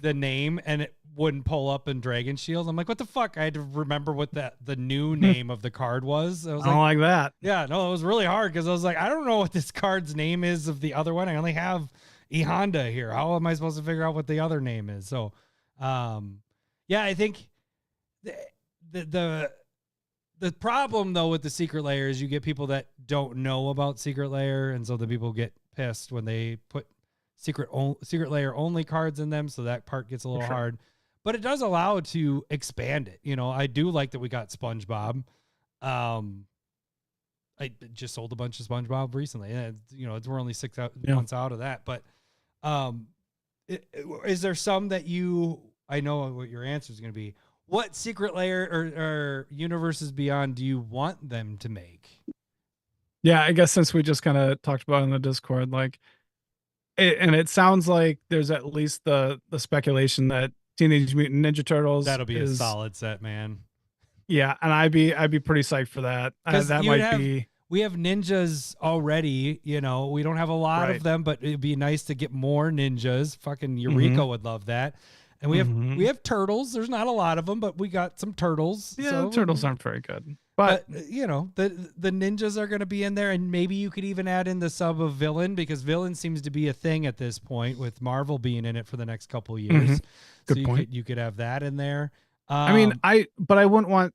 name, and it wouldn't pull up in Dragon Shield. I'm like, what the fuck? I had to remember what the new name of the card was. I don't like that. Yeah, no, it was really hard because I was like, I don't know what this card's name is of the other one. I only have E Honda here. How am I supposed to figure out what the other name is? So, yeah, I think the problem though with the Secret Lair is you get people that don't know about Secret Lair, and so the people get pissed when they put Secret Lair only cards in them. So that part gets a little hard, but it does allow to expand it. I do like that we got SpongeBob. I just sold a bunch of SpongeBob recently, and we're only 6 months out of that. But is there some that I know what your answer is going to be. What Secret Lair or Universes Beyond do you want them to make? Yeah, I guess since we just kind of talked about it in the Discord, like, and it sounds like there's at least the speculation that Teenage Mutant Ninja Turtles that'll be a solid set, man. Yeah, and I'd be pretty psyched for that. That might be. We have ninjas already, we don't have a lot of them, but it'd be nice to get more ninjas. Fucking Eureka would love that. And we have turtles. There's not a lot of them, but we got some turtles. Yeah, so, turtles aren't very good. But the ninjas are going to be in there, and maybe you could even add in the sub of villain, because villain seems to be a thing at this point with Marvel being in it for the next couple of years. Good point. You could have that in there. I wouldn't want.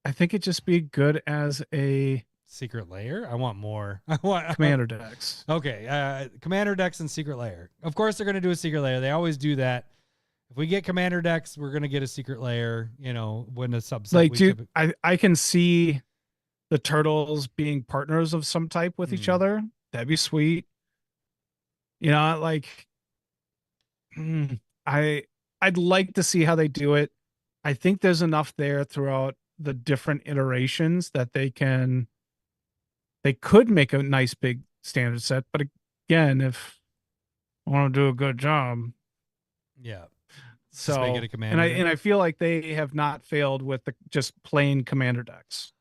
I think it'd just be good as a Secret Lair. I want more. I want Commander decks. Okay, Commander decks and Secret Lair. Of course, they're going to do a Secret Lair. They always do that. If we get Commander decks, we're going to get a Secret Lair, when a subset. Like, dude, I can see the turtles being partners of some type with each other. That'd be sweet. I'd like to see how they do it. I think there's enough there throughout the different iterations that they could make a nice big standard set. But again, if I want to do a good job. Yeah. So, make it a commander. and I feel like they have not failed with the just plain commander decks.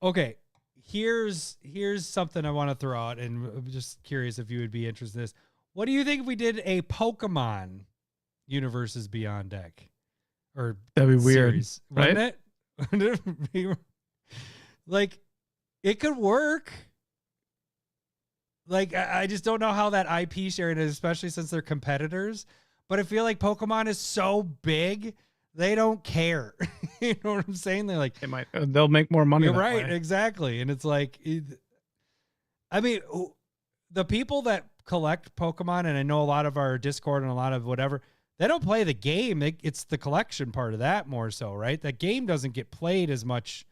Okay, here's something I want to throw out, and I'm just curious if you would be interested in this. What do you think if we did a Pokemon Universes Beyond deck? Or that'd be weird, series, right? Wouldn't it be, like, it could work. Like, I just don't know how that IP sharing is, especially since they're competitors. But I feel like Pokemon is so big, they don't care. You know what I'm saying? They're like, they'll make more money. You're right, exactly. And it's like, the people that collect Pokemon, and I know a lot of our Discord and a lot of whatever, they don't play the game. It's the collection part of that more so, right? That game doesn't get played as much.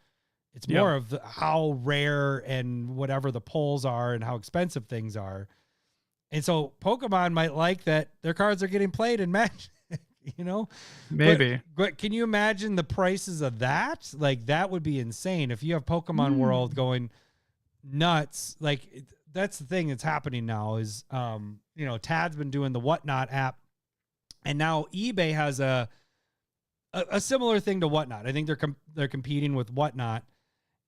It's more of how rare and whatever the polls are and how expensive things are. And so Pokemon might like that their cards are getting played in Magic, you know? Maybe. But can you imagine the prices of that? Like, that would be insane. If you have Pokemon World going nuts, like, that's the thing that's happening now is, you know, Tad's been doing the Whatnot app, and now eBay has a similar thing to Whatnot. I think they're competing with Whatnot.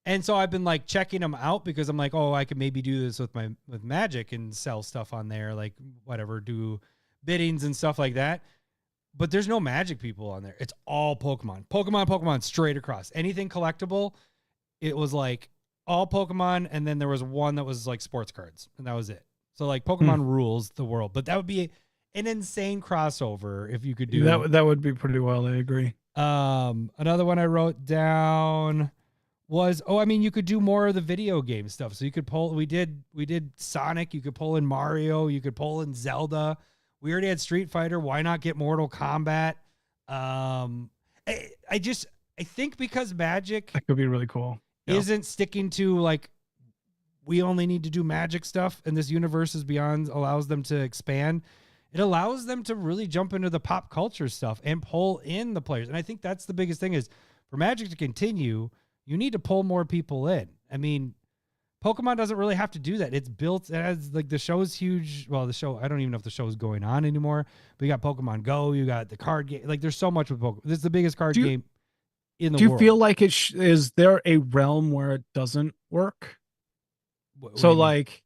And so I've been like checking them out because I'm like, oh, I could maybe do this with Magic and sell stuff on there, like whatever, do biddings and stuff like that. But there's no Magic people on there. It's all Pokemon straight across. Anything collectible, it was like all Pokemon, and then there was one that was like sports cards, and that was it. So like Pokemon rules the world, but that would be an insane crossover if you could do that. That would be pretty well. I agree. Another one I wrote down was, you could do more of the video game stuff. So you could pull, we did Sonic, you could pull in Mario, you could pull in Zelda. We already had Street Fighter. Why not get Mortal Kombat? I think because Magic that could be really cool. Isn't sticking to like, we only need to do Magic stuff, and this Universes Beyond allows them to expand. It allows them to really jump into the pop culture stuff and pull in the players. And I think that's the biggest thing is for Magic to continue, you need to pull more people in. I mean, Pokemon doesn't really have to do that. It's built as like the show's huge. Well, the show, I don't even know if the show is going on anymore, but you got Pokemon Go, you got the card game. Like there's so much with Pokemon. This is the biggest card game in the world. Do you feel like is there a realm where it doesn't work? What so do you mean? like,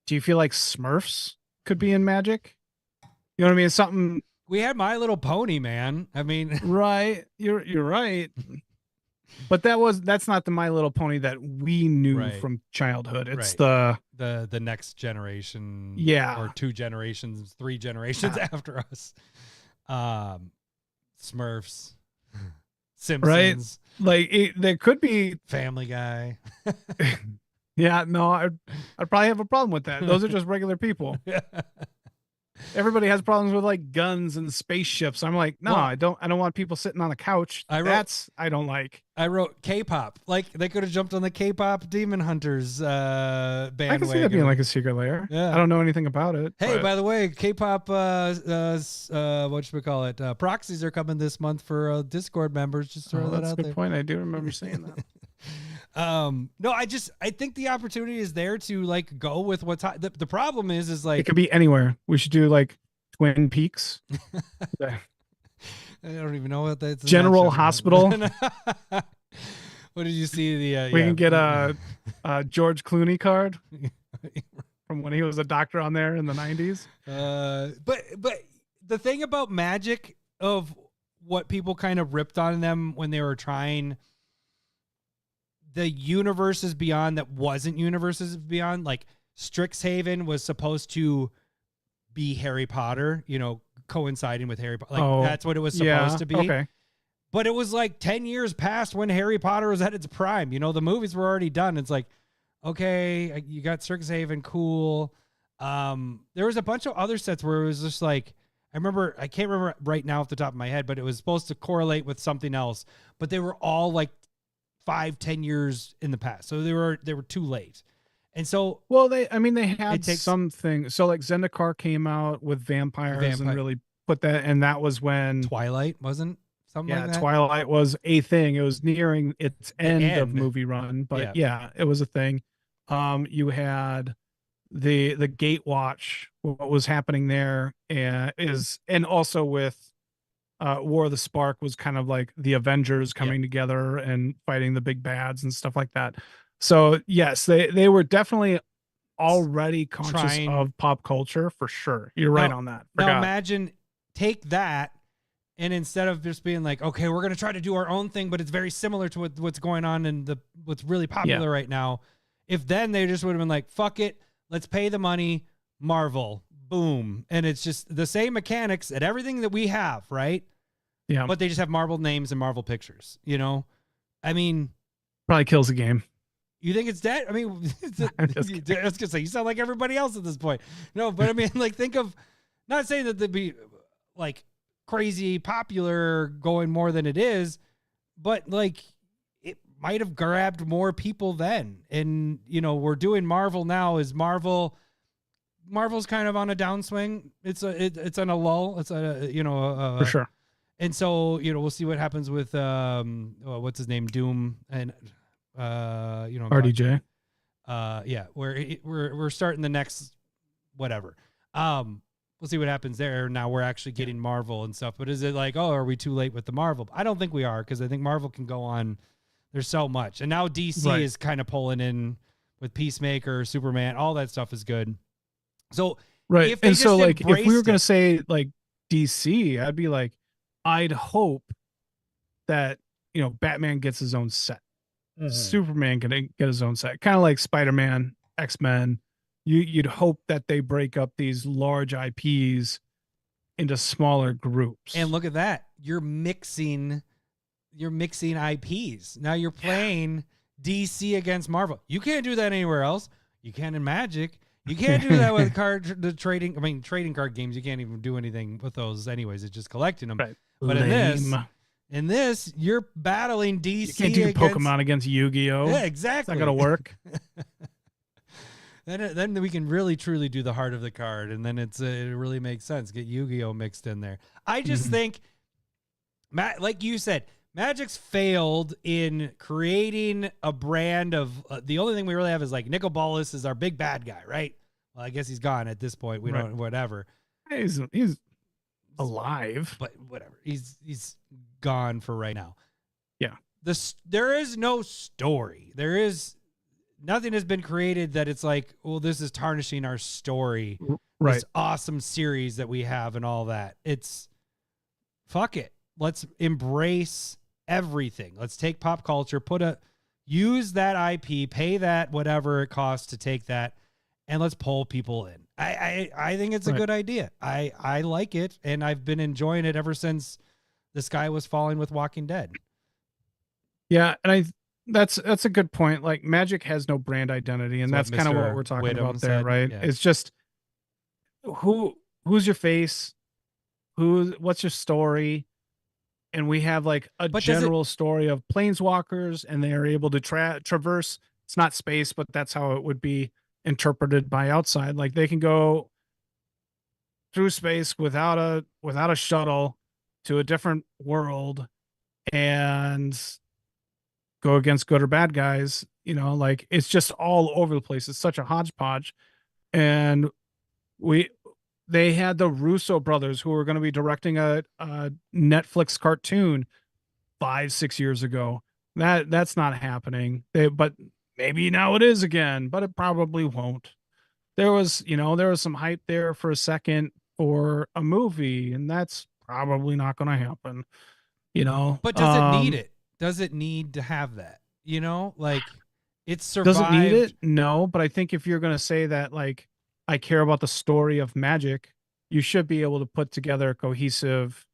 do you feel like Smurfs could be in Magic? You know what I mean? Something. We had My Little Pony, man. I mean, right. You're right. But that's not the My Little Pony that we knew from childhood. It's the next generation, or 2 generations, 3 generations after us. Smurfs, Simpsons, right? Like there could be Family Guy. Yeah, no, I'd probably have a problem with that. Those are just regular people. Everybody has problems with like guns and spaceships. I'm like, no, I don't want people sitting on a couch. I don't like. I wrote K-pop. Like they could have jumped on the K-pop Demon Hunters bandwagon. I can see that being like a secret lair. Yeah. I don't know anything about it. Hey, but... by the way, K-pop what should we call it? Proxies are coming this month for Discord members. Just throw that out there. That's a good point. I do remember saying that. No, I think the opportunity is there to like go with what's hot. The problem is like it could be anywhere. We should do like Twin Peaks. I don't even know what that's. General Hospital. What did you see? We can get a George Clooney card from when he was a doctor on there in the 90s. But the thing about Magic, of what people kind of ripped on them when they were trying the Universes Beyond that wasn't Universes Beyond, like Strixhaven was supposed to be Harry Potter, you know, coinciding with Harry Potter. Like that's what it was supposed to be. Okay. But it was like 10 years past when Harry Potter was at its prime. You know, the movies were already done. It's like, okay, you got Strixhaven, cool. There was a bunch of other sets where it was just like, I can't remember right now off the top of my head, but it was supposed to correlate with something else. But they were all like 5-10 years in the past, so they were too late. And so they had something. So like Zendikar came out with vampires and really put that, and that was when Twilight wasn't something like that? Twilight was a thing. It was nearing its end of movie run, but it was a thing. You had the Gatewatch, what was happening there, and also with War of the Spark was kind of like the Avengers coming together and fighting the big bads and stuff like that. So yes, they were definitely already conscious of pop culture for sure. You're right on that. Now imagine, take that, and instead of just being like, okay, we're going to try to do our own thing, but it's very similar to what's going on in what's really popular right now. If then they just would have been like, fuck it, let's pay the money, Marvel, boom. And it's just the same mechanics and everything that we have, right? Yeah. But they just have Marvel names and Marvel pictures, you know? I mean, probably kills the game. You think it's dead? I mean, I was going to say, you sound like everybody else at this point. No, but I mean, like, think of, not saying that they'd be like crazy popular going more than it is, but like it might have grabbed more people then. And, you know, we're doing Marvel now. Is Marvel Marvel's kind of on a downswing. It's on a lull. It's For sure. And so, we'll see what happens with what's his name, Doom, and RDJ. Yeah, we're starting the next whatever. We'll see what happens there. Now we're actually getting Marvel and stuff. But is it like, oh, are we too late with the Marvel? I don't think we are, because I think Marvel can go on. There's so much, and now DC is kind of pulling in with Peacemaker, Superman, all that stuff is good. So right, and so like if we were gonna say like DC, I'd be like, I'd hope that Batman gets his own set, Superman can get his own set, kind of like Spider-Man, X-Men. You'd hope that they break up these large IPs into smaller groups. And look at that, you're mixing IPs. Now you're playing DC against Marvel. You can't do that anywhere else. You can in Magic. You can't do that with trading card games. You can't even do anything with those anyways. It's just collecting them. Right. But in this, you're battling DC. You can't do Pokemon against Yu-Gi-Oh. Yeah, exactly. It's not gonna work. Then we can really truly do the heart of the card, and then it really makes sense. Get Yu-Gi-Oh mixed in there. I just think, like you said, Magic's failed in creating a brand of the only thing we really have is like Nicol Bolas is our big bad guy, right? Well, I guess he's gone at this point. We don't, whatever. He's alive, but whatever. He's gone for right now. Yeah. There is no story. Nothing has been created that it's like, well, this is tarnishing our story. Right. This awesome series that we have and all that. It's fuck it. Let's embrace everything. Let's take pop culture, use that IP, pay that whatever it costs to take that, and let's pull people in. I think it's a good idea. I like it, and I've been enjoying it ever since the sky was falling with Walking Dead. Yeah, and that's a good point. Like Magic has no brand identity, and that's kind of what we're talking about there, right? Yeah. It's just who's your face, what's your story. And we have like a general story of planeswalkers, and they are able to traverse. It's not space, but that's how it would be interpreted by outside. Like they can go through space without a shuttle to a different world and go against good or bad guys. Like it's just all over the place. It's such a hodgepodge. And they had the Russo brothers who were going to be directing a Netflix cartoon 5-6 years ago. That's not happening. But maybe now it is again, but it probably won't. There was some hype there for a second for a movie, and that's probably not going to happen. But does it need it? Does it need to have that? Like it's survived. Does it need it? No, but I think if you're going to say that, like, I care about the story of Magic, you should be able to put together a cohesive,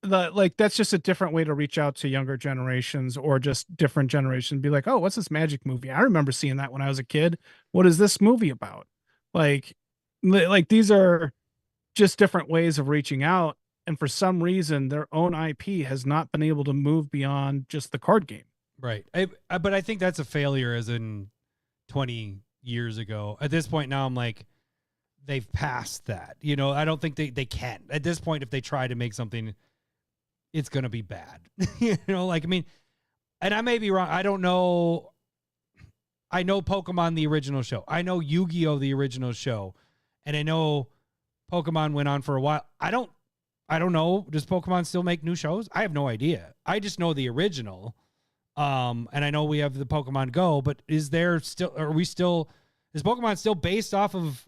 that's just a different way to reach out to younger generations or just different generations. Be like, oh, what's this Magic movie? I remember seeing that when I was a kid. What is this movie about? Like these are just different ways of reaching out. And for some reason, their own IP has not been able to move beyond just the card game. Right. But I think that's a failure as in 20 years ago. At this point now, I'm like, they've passed that. I don't think they can. At this point, if they try to make something, it's going to be bad. And I may be wrong. I don't know. I know Pokemon, the original show. I know Yu-Gi-Oh, the original show. And I know Pokemon went on for a while. I don't know. Does Pokemon still make new shows? I have no idea. I just know the original. And I know we have the Pokemon Go, but is Pokemon still based off of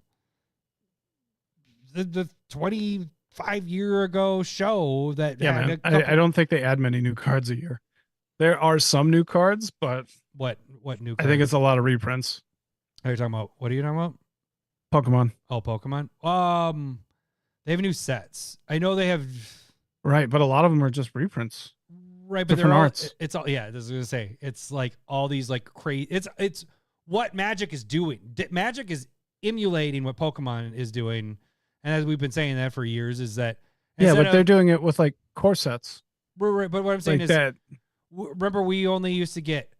the 25-year ago show that? Yeah, man, I don't think they add many new cards a year. There are some new cards, but what new cards? I think it's a lot of reprints. What are you talking about? Pokemon. Oh, Pokemon. They have new sets. I know they have. Right, but a lot of them are just reprints. Right, but different arts. It's all, yeah. I was gonna say it's like all these like crazy. It's what Magic is doing. Magic is emulating what Pokemon is doing, and as we've been saying that for years, is that but they're doing it with like core sets. Right, but what I'm saying like is that. Remember, we only used to get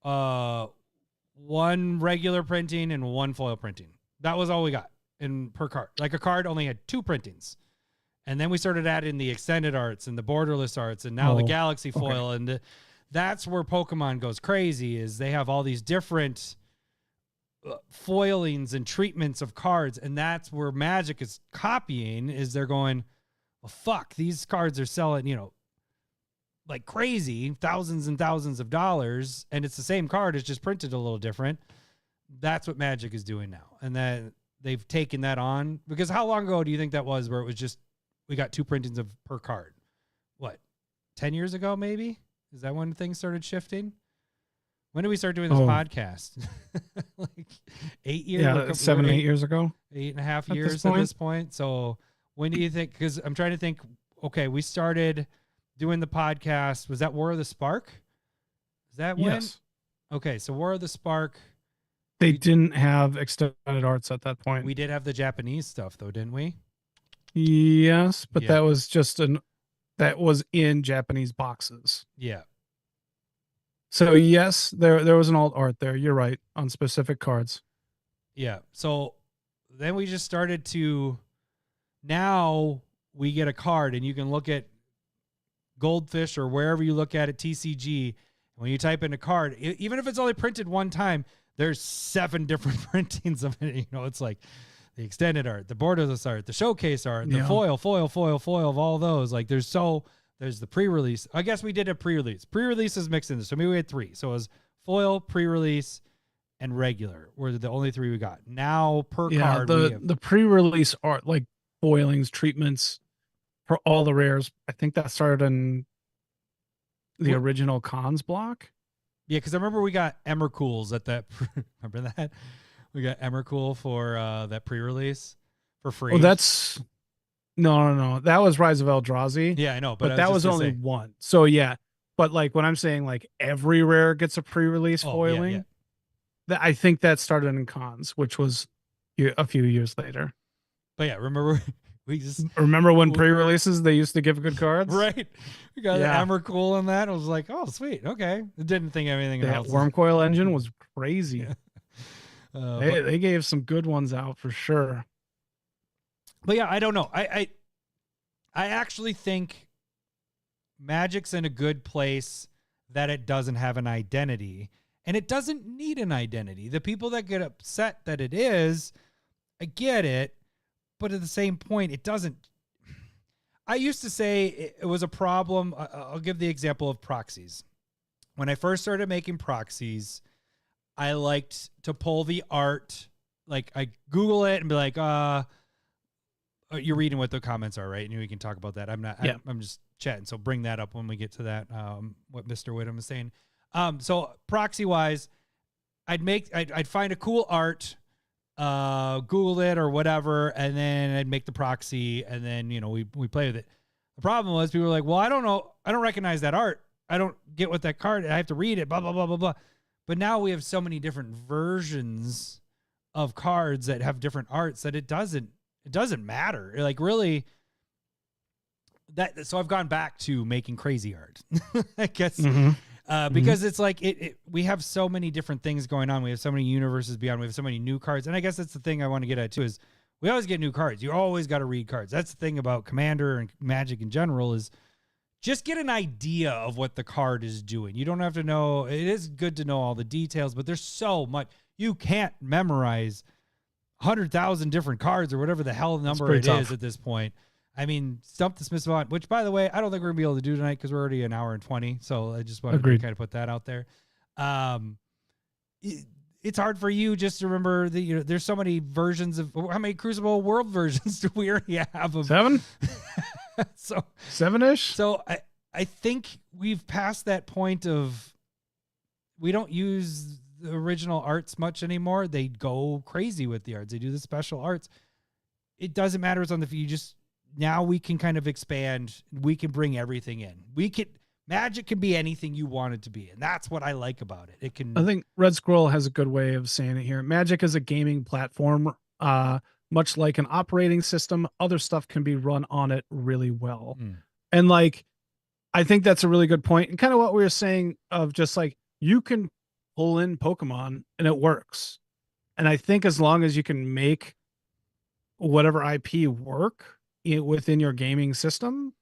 one regular printing and one foil printing. That was all we got in per card. Like a card only had 2 printings. And then we started adding the extended arts and the borderless arts and now the galaxy foil. Okay. And that's where Pokemon goes crazy, is they have all these different foilings and treatments of cards. And that's where Magic is copying, is they're going, well, fuck, these cards are selling, like crazy, thousands and thousands of dollars. And it's the same card. It's just printed a little different. That's what Magic is doing now. And then they've taken that on, because how long ago do you think that was, where it was just, we got 2 printings of per card? What, 10 years ago, maybe? Is that when things started shifting? When did we start doing this podcast? Like 8 years? Yeah, 7, 8 years ago. 8.5 years at this point. So when do you think, because I'm trying to think, okay, we started doing the podcast. Was that War of the Spark? Is that when? Yes. Okay, so War of the Spark. They didn't have extended arts at that point. We did have the Japanese stuff, though, didn't we? Yes, but that was just that was in Japanese boxes. Yeah. So yes, there was an alt art there. You're right, on specific cards. Yeah. So then we just started to, now we get a card and you can look at Goldfish or wherever you look at it, TCG. When you type in a card, even if it's only printed one time, there's 7 different printings of it. It's like the extended art, the borderless art, the showcase art, the foil of all those. Like there's the pre-release. I guess we did a pre-release. Pre-release is mixed in this. So maybe we had 3. So it was foil, pre-release, and regular were the only 3 we got. Now per card. The pre-release art, like foilings, treatments for all the rares. I think that started in the original cons block. Yeah, because I remember we got Emmercools at that. Remember that? We got Emmercool for that pre-release for free. Oh, that's no. That was Rise of Eldrazi. Yeah, I know, but that was only one. So yeah, but like when I'm saying like every rare gets a pre-release foiling, I think that started in cons, which was a few years later. But yeah, remember we just remember when pre-releases they used to give good cards, right? We got the Emmercool in that. I was like, oh sweet, okay. Didn't think anything else. That Wormcoil engine was crazy. Yeah. They gave some good ones out for sure. But yeah, I don't know. I actually think Magic's in a good place that it doesn't have an identity, and it doesn't need an identity. The people that get upset that it is, I get it, but at the same point, it doesn't. I used to say it was a problem. I'll give the example of proxies. When I first started making proxies, I liked to pull the art, like I Google it and be like, you're reading what the comments are, right? And we can talk about that. I'm not, I'm just chatting. So bring that up when we get to that, what Mr. Whittam is saying. So proxy wise, I'd find a cool art, Google it or whatever, and then I'd make the proxy, and then, we play with it. The problem was people were like, well, I don't know. I don't recognize that art. I don't get what that card, I have to read it, blah, blah, blah, blah, blah. But now we have so many different versions of cards that have different arts that it doesn't matter. Like really so I've gone back to making crazy art, I guess, because it's like, we have so many different things going on. We have so many universes beyond, we have so many new cards. And I guess that's the thing I want to get at too, is we always get new cards. You always got to read cards. That's the thing about Commander and Magic in general, is just get an idea of what the card is doing. You don't have to know. It is good to know all the details, but there's so much. You can't memorize 100,000 different cards or whatever the hell number it is at this point. I mean, Stump the Smiths, which, by the way, I don't think we're going to be able to do tonight because we're already an hour and 20. So I just wanted to kind of put that out there. It's hard for you just to remember that, there's so many versions of, how many Crucible World versions do we already have? 7? So 7-ish. So I think we've passed that point of, we don't use the original arts much anymore. They go crazy with the arts. They do the special arts. It doesn't matter. It's on now we can kind of expand. We can bring everything in. Magic can be anything you want it to be. And that's what I like about it. I think Red Squirrel has a good way of saying it here. Magic is a gaming platform. Much like an operating system, other stuff can be run on it really well. And I think that's a really good point. And kind of what we were saying of just like, you can pull in Pokemon and it works. And I think as long as you can make whatever IP work within your gaming system,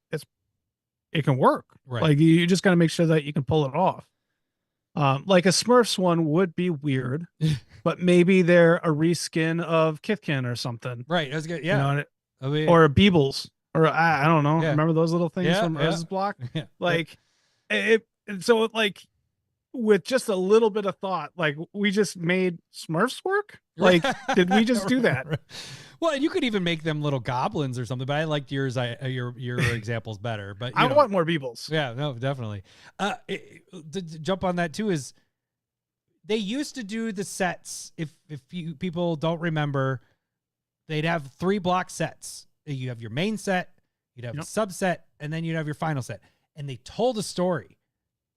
it can work. Right. Like you just got to make sure that you can pull it off. Like a Smurfs one would be weird, but maybe they're a reskin of Kithkin or something. Right. That's good. Yeah. You know, I mean, or a Beebles, or I don't know. Yeah. Remember those little things from Urz's block? Yeah. Like so like with just a little bit of thought, like we just made Smurfs work. Like, did we just do that? Well, and you could even make them little goblins or something. But I liked yours. Your examples better. But I want more Beebles. Yeah, no, definitely. To jump on that too is they used to do the sets. If you people don't remember, they'd have 3 block sets. You have your main set, you'd have a subset, and then you'd have your final set. And they told a story.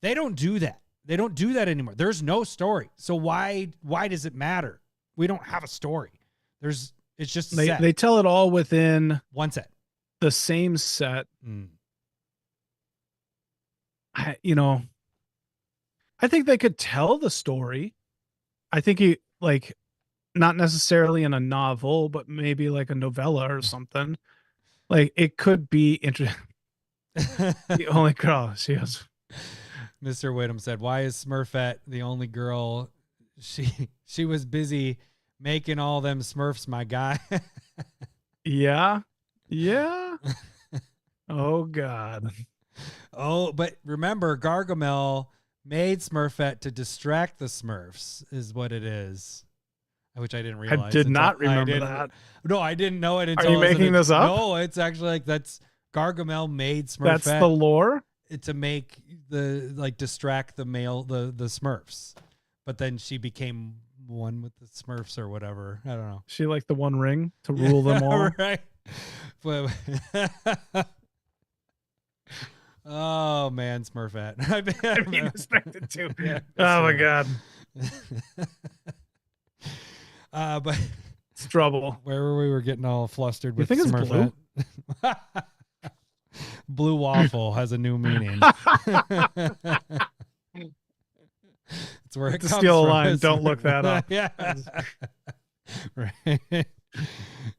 They don't do that. They don't do that anymore. There's no story. So why does it matter? We don't have a story. It's just a set. They tell it all within one set. The same set. I think they could tell the story. I think not necessarily in a novel, but maybe like a novella or something. Like it could be interesting. The only girl she has. Mr. Whittam said, "Why is Smurfette the only girl? She was busy making all them Smurfs, my guy." Yeah. Oh God. Oh, but remember, Gargamel made Smurfette to distract the Smurfs, is what it is. Which I didn't realize. I did not remember that. No, I didn't know it until. Are you making this up? No, it's actually that's Gargamel made Smurfette. That's the lore. To make distract the Smurfs, but then she became one with the Smurfs or whatever. I don't know. She liked the One Ring to rule them all. Right. But, oh man, Smurfette. I mean, expected to. Yeah, oh my God. But it's trouble. Where were we? Were getting all flustered with you think Smurfette. It's blue? Blue waffle has a new meaning. It's where it to comes steal a from. line. Don't look that up. Yeah. Right.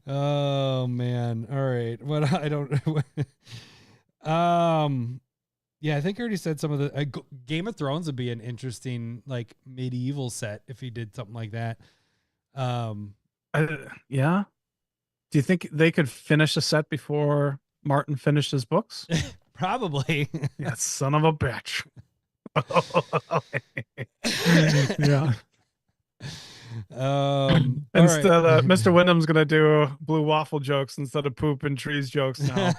Oh man. All right. What I don't. Yeah, I think I already said some of the Game of Thrones would be an interesting medieval set if he did something like that. Yeah. Do you think they could finish a set before Martin finished his books? Probably. Yeah, son of a bitch. Yeah. Instead, Mr. Wyndham's gonna do blue waffle jokes instead of poop and trees jokes now.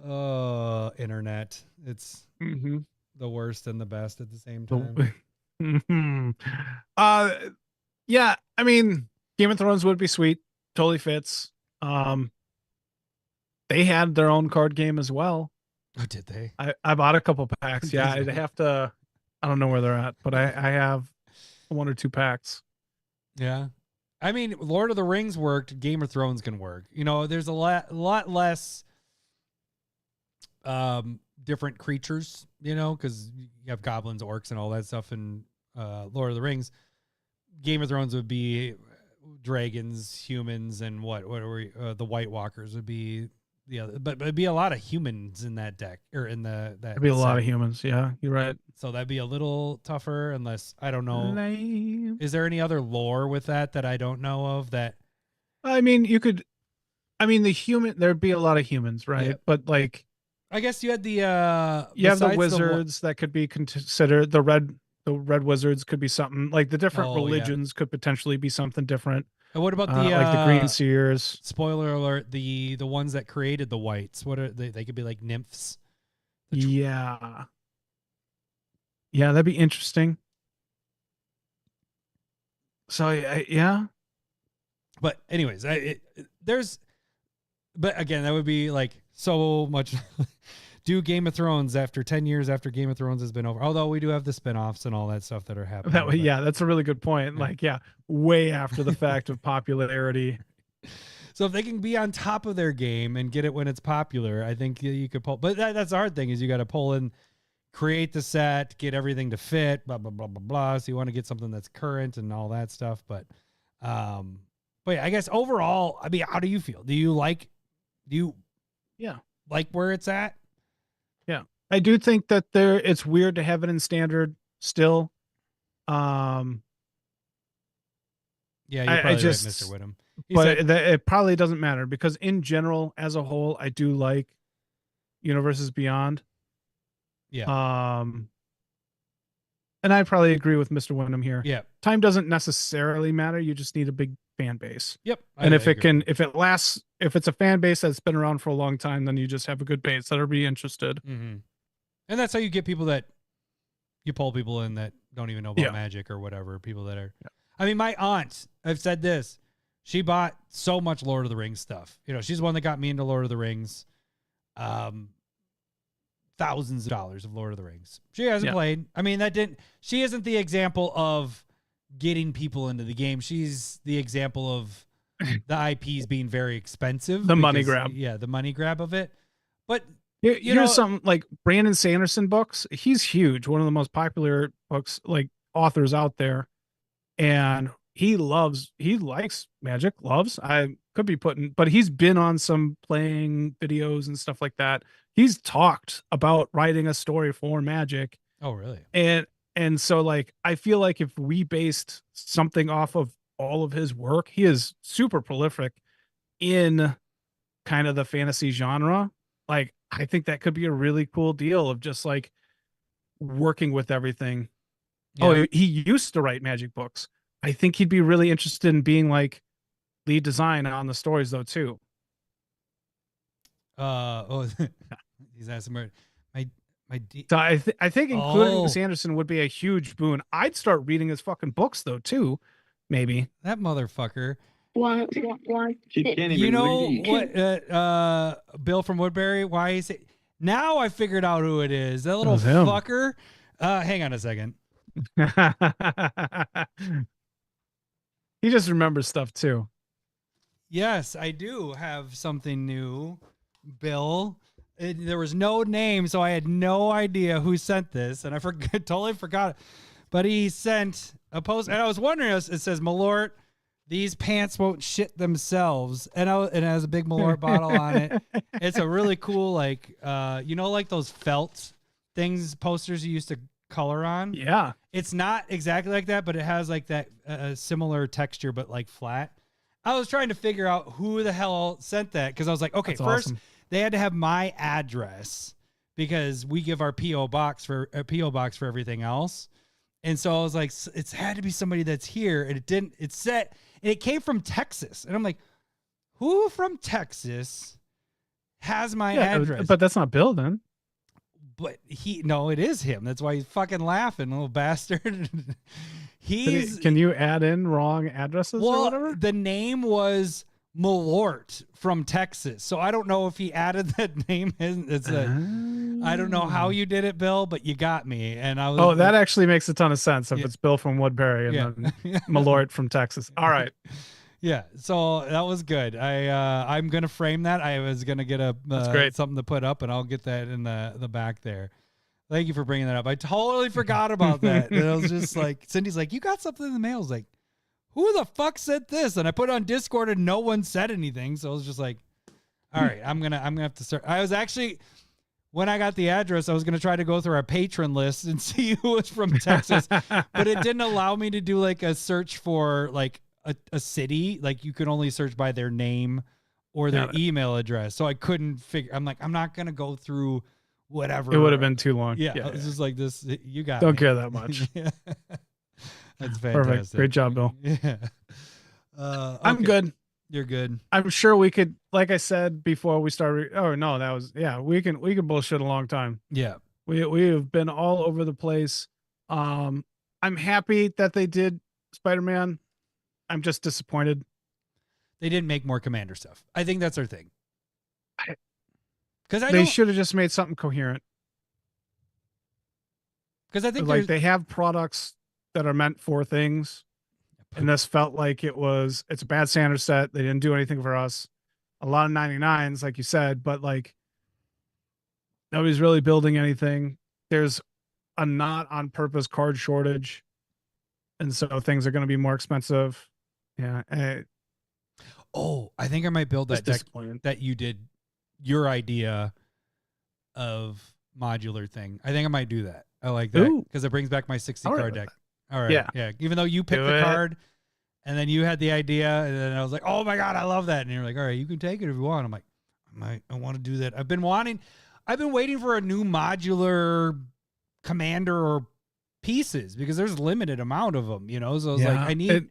Oh, internet! It's the worst and the best at the same time. Yeah. I mean, Game of Thrones would be sweet. Totally fits. They had their own card game as well. Oh, did they? I bought a couple packs. Yeah, I'd have to. I don't know where they're at, but I have 1 or 2 packs. Yeah, I mean, Lord of the Rings worked. Game of Thrones can work. There's a lot less different creatures. Because you have goblins, orcs, and all that stuff in Lord of the Rings. Game of Thrones would be dragons, humans, and what are we? The White Walkers would be the other, but it'd be a lot of humans in that deck or in that. It'd be a lot of humans. Yeah, you're right. So that'd be a little tougher, unless I don't know. Lame. Is there any other lore with that I don't know of? That I mean, you could. I mean, there'd be a lot of humans, right? Yeah. But I guess you had the you have the wizards that could be considered the red wizards could be something like the different religions could potentially be something different. And what about the like the green seers? Spoiler alert: the ones that created the whites. What are they? They could be like nymphs. Yeah, that'd be interesting. So yeah. But anyways, but again, that would be so much. Do Game of Thrones after 10 years after Game of Thrones has been over. Although we do have the spinoffs and all that stuff that are happening. Yeah, that's a really good point. Way after the fact of popularity. So if they can be on top of their game and get it when it's popular, I think you could pull. But that's the hard thing is you got to pull in create the set, get everything to fit, blah blah blah blah blah. So you want to get something that's current and all that stuff. But yeah, I guess overall, I mean, how do you feel? Do you like where it's at? Yeah. I do think that it's weird to have it in standard still. Yeah, you're probably right, Mr. Whittam. It probably doesn't matter because in general, as a whole, I do like Universes Beyond. Yeah. And I probably agree with Mr. Wyndham here. Yeah. Time doesn't necessarily matter. You just need a big fan base. Yep. And if it's a fan base that's been around for a long time, then you just have a good base that'll be interested. Mm-hmm. And that's how you get people that you pull people in that don't even know about Magic or whatever. People that are, I mean, my aunt, I've said this, she bought so much Lord of the Rings stuff. You know, she's the one that got me into Lord of the Rings. Thousands of dollars of Lord of the Rings. She hasn't played. I mean, she isn't the example of getting people into the game. She's the example of the IPs being very expensive. Money grab. Yeah, the money grab of it. But here's something like Brandon Sanderson books. He's huge. One of the most popular books, like authors out there. And he likes Magic, I could be but he's been on some playing videos and stuff like that. He's talked about writing a story for Magic. Oh, really? And so like, I feel like if we based something off of all of his work, he is super prolific in kind of the fantasy genre. Like, I think that could be a really cool deal of just like working with everything. Yeah. Oh, he used to write Magic books. I think he'd be really interested in being like lead design on the stories though too. He's asking my so I think including Sanderson would be a huge boon. I'd start reading his fucking books though too, maybe. That motherfucker. You know what? Bill from Woodbury. Why is it? Now I figured out who it is. That little fucker. Hang on a second. He just remembers stuff too. Yes, I do have something new, Bill. There was no name, so I had no idea who sent this, and I totally forgot. But he sent a post, and I was wondering. It says, "Malort, these pants won't shit themselves," and it has a big Malort bottle on it. It's a really cool, like like those felt things, posters you used to color on. Yeah, it's not exactly like that, but it has like that similar texture, but like flat. I was trying to figure out who the hell sent that because I was like, okay, that's first. Awesome. They had to have my address because we give our PO box for everything else. And so I was like, it's had to be somebody that's here. And it didn't, it came from Texas. And I'm like, who from Texas has my address? But that's not Bill then. But it is him. That's why he's fucking laughing, little bastard. Can you add in wrong addresses or whatever? The name was Malort from Texas. So I don't know if he added that name. I don't know how you did it, Bill, but you got me. And I was that actually makes a ton of sense if it's Bill from Woodbury and then Malort from Texas. All right. Yeah, so that was good. I'm gonna frame that. I was gonna get something to put up, and I'll get that in the back there. Thank you for bringing that up. I totally forgot about that. And I was just like, Cindy's like, you got something in the mail? I was like, who the fuck sent this? And I put it on Discord, and no one said anything. So I was just like, all right, I'm gonna have to start. I was actually, when I got the address, I was gonna try to go through our patron list and see who was from Texas, but it didn't allow me to do like a search for like a city. Like you could only search by their name or their email address. So I couldn't figure. I'm like, I'm not gonna go through whatever. It would have been too long. Yeah, I was just like this. You got. Don't me. care that much. That's fantastic. Perfect. Great job, Bill. Yeah. Okay. I'm good. You're good. I'm sure we could, like I said before we started. We can bullshit a long time. Yeah. We have been all over the place. I'm happy that they did Spider-Man. I'm just disappointed. They didn't make more Commander stuff. I think that's their thing. Because they should have just made something coherent. Because I think like they have products that are meant for things, and this felt like it's a bad standard set. They didn't do anything for us. A lot of 99s, like you said, but like nobody's really building anything. there's a not on purpose card shortage, and so things are going to be more expensive. Yeah, Oh, I think I might build it's that deck disappointing. that you did, your idea of modular thing. I think I might do that. I like that Ooh. because it brings back my 60 All right card with deck. All right. Yeah. Yeah. Even though you picked Do the it. card and then you had the idea, and then I was like, oh my God, I love that. And you're like, all right, you can take it if you want. I'm like, I want to do that. I've been waiting for a new modular commander or pieces because there's a limited amount of them, So I was like, I need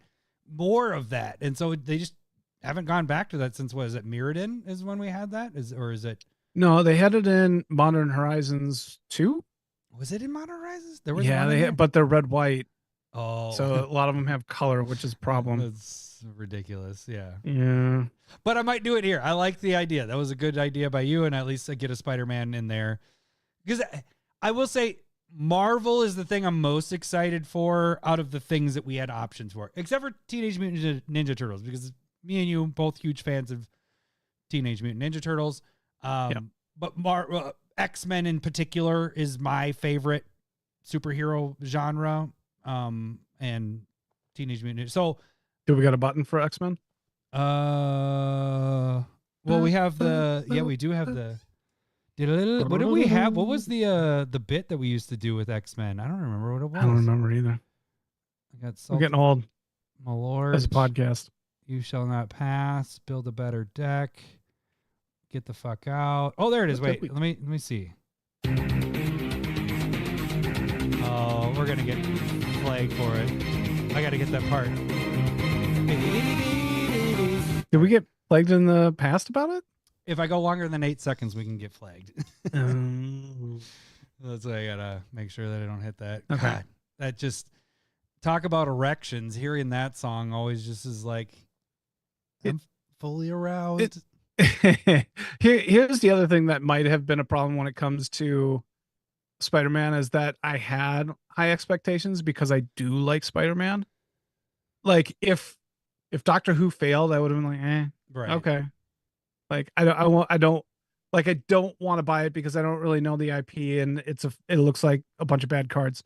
more of that. And so they just haven't gone back to that since, what is it? Mirrodin is when we had that? Is it? No, they had it in Modern Horizons 2. Was it in Modern Horizons? There was Yeah, one in there? but they're red white, Oh, so a lot of them have color, which is a problem. That's ridiculous. Yeah. Yeah. But I might do it here. I like the idea. That was a good idea by you, and at least I get a Spider-Man in there. Because I will say Marvel is the thing I'm most excited for out of the things that we had options for, except for Teenage Mutant Ninja Turtles, because me and you both huge fans of Teenage Mutant Ninja Turtles. But X-Men in particular is my favorite superhero genre. And Teenage Mutant. So, do we got a button for X-Men? Well, we have we do have the. What did we have? What was the bit that we used to do with X-Men? I don't remember what it was. I don't remember either. I got I'm getting old. My lord. As a podcast. You shall not pass. Build a better deck. Get the fuck out. Oh, there it is. Wait, let me see. Oh, we're gonna get flagged for it. I gotta get that part. Did we get flagged in the past about it? If I go longer than 8 seconds, we can get flagged. Um, That's why I gotta make sure that I don't hit that. Okay. God, that just talk about erections. Hearing that song always just is like, I'm fully aroused. Here's the other thing that might have been a problem when it comes to Spider-Man is that I had high expectations because I do like Spider-Man. Like if Doctor Who failed, I would have been like, Right. Okay. Like I don't want to buy it because I don't really know the IP and it looks like a bunch of bad cards.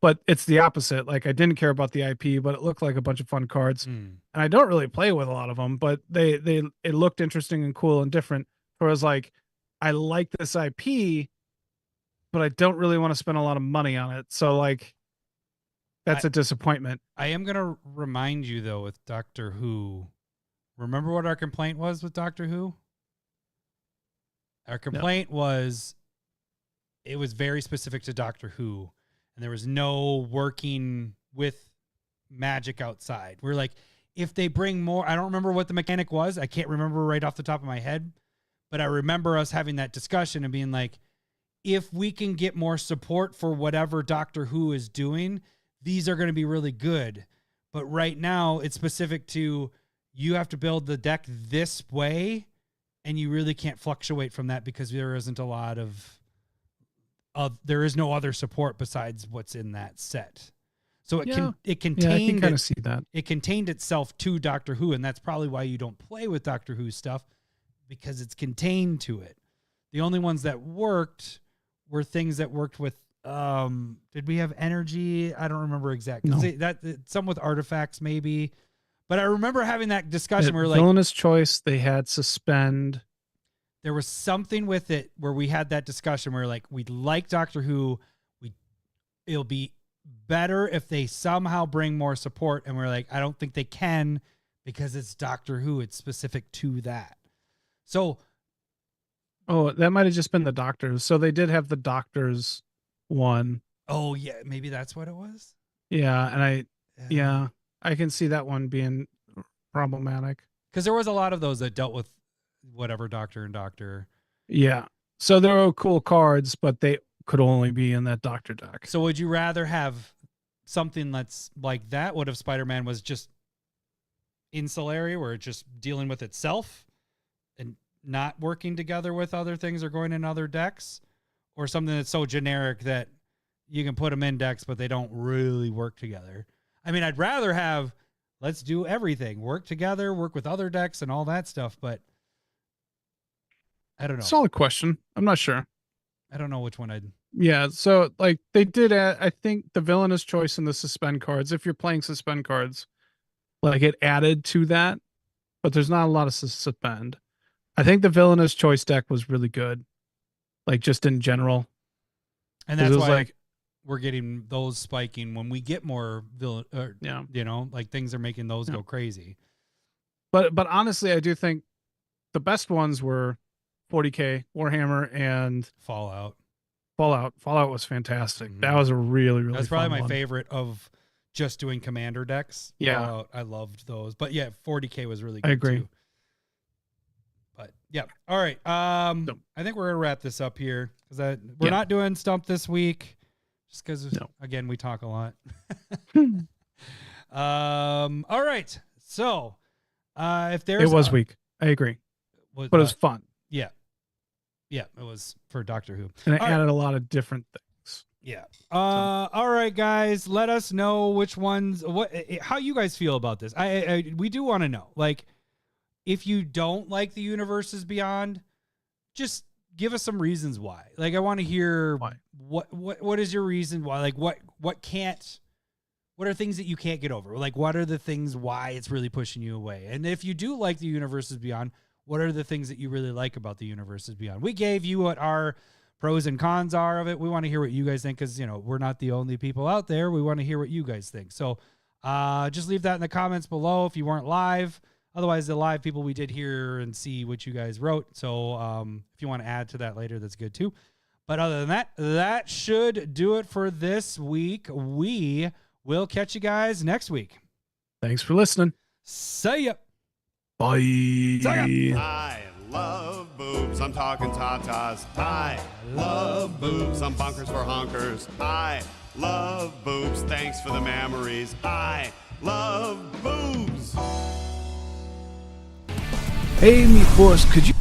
But it's the opposite. Like I didn't care about the IP, but it looked like a bunch of fun cards. And I don't really play with a lot of them, but it looked interesting and cool and different. Whereas like I like this IP, but I don't really want to spend a lot of money on it. So like that's a disappointment. I am gonna remind you though with Doctor Who. Remember what our complaint was with Doctor Who? Our complaint was it was very specific to Doctor Who, and there was no working with magic outside. We're like, if they bring more, I don't remember what the mechanic was. I can't remember right off the top of my head, but I remember us having that discussion and being like, if we can get more support for whatever Doctor Who is doing, these are going to be really good. But right now it's specific to, you have to build the deck this way, and you really can't fluctuate from that because there isn't a lot of there is no other support besides what's in that set. So it contained I can kind of see that. It contained itself to Doctor Who, and that's probably why you don't play with Doctor Who stuff, because it's contained to it. The only ones that worked were things that worked with did we have energy? I don't remember exactly. No. Some with artifacts maybe. But I remember having that discussion where Villainous Choice, they had Suspend. There was something with it where we had that discussion where like, we like Doctor Who. It'll be better if they somehow bring more support. And we're like, I don't think they can because it's Doctor Who. It's specific to that. So. Oh, that might have just been the Doctors. So they did have the Doctors one. Oh yeah. Maybe that's what it was. Yeah. And I can see that one being problematic. Because there was a lot of those that dealt with whatever Doctor and Doctor. Yeah. So there were cool cards, but they could only be in that Doctor deck. So would you rather have something that's like that? What if Spider-Man was just insulary, where it's just dealing with itself and not working together with other things or going in other decks? Or something that's so generic that you can put them in decks, but they don't really work together? I mean, I'd rather have, let's do everything, work together, work with other decks and all that stuff, but I don't know. Solid question. I'm not sure. I don't know which one I'd Yeah, so like they did I think the villainous choice in the suspend cards, if you're playing suspend cards, like it added to that, but there's not a lot of suspend. I think the villainous choice deck was really good. Like just in general. And 'Cause that's it was why like we're getting those spiking when we get more villain, or, yeah. you know, like things are making those Yeah. go crazy. But honestly, I do think the best ones were 40K, Warhammer, and Fallout. Fallout. Fallout was fantastic. Mhm. That was a really, really That's probably fun my one. favorite of just doing commander decks. Yeah. Fallout, I loved those. But yeah, 40K was really I good agree. too. But yeah. All right. So- I think we're gonna wrap this up here because we're Yeah. not doing Stump this week. Just because No. again we talk a lot. All right. So if there's It was weak. I agree. but But it was fun. yeah. Yeah, it was for Doctor Who. And it All right. added a lot of different things. Yeah. All right, guys. Let us know which ones. How you guys feel about this? We do want to know. Like, if you don't like the Universes Beyond, just give us some reasons why. Like, I want to hear Why? what is your reason why? Like, what are things that you can't get over? Like, what are the things why it's really pushing you away? And if you do like the Universes Beyond, what are the things that you really like about the Universes Beyond? We gave you what our pros and cons are of it. We want to hear what you guys think because, you know, we're not the only people out there. We want to hear what you guys think. So just leave that in the comments below if you weren't live. Otherwise, the live people, we did hear and see what you guys wrote. So if you want to add to that later, that's good too. But other than that, that should do it for this week. We will catch you guys next week. Thanks for listening. See ya. Bye. I love boobs. I'm talking tatas. I love boobs. I'm bonkers for honkers. I love boobs. Thanks for the memories. I love boobs. Hey, meat horse, could you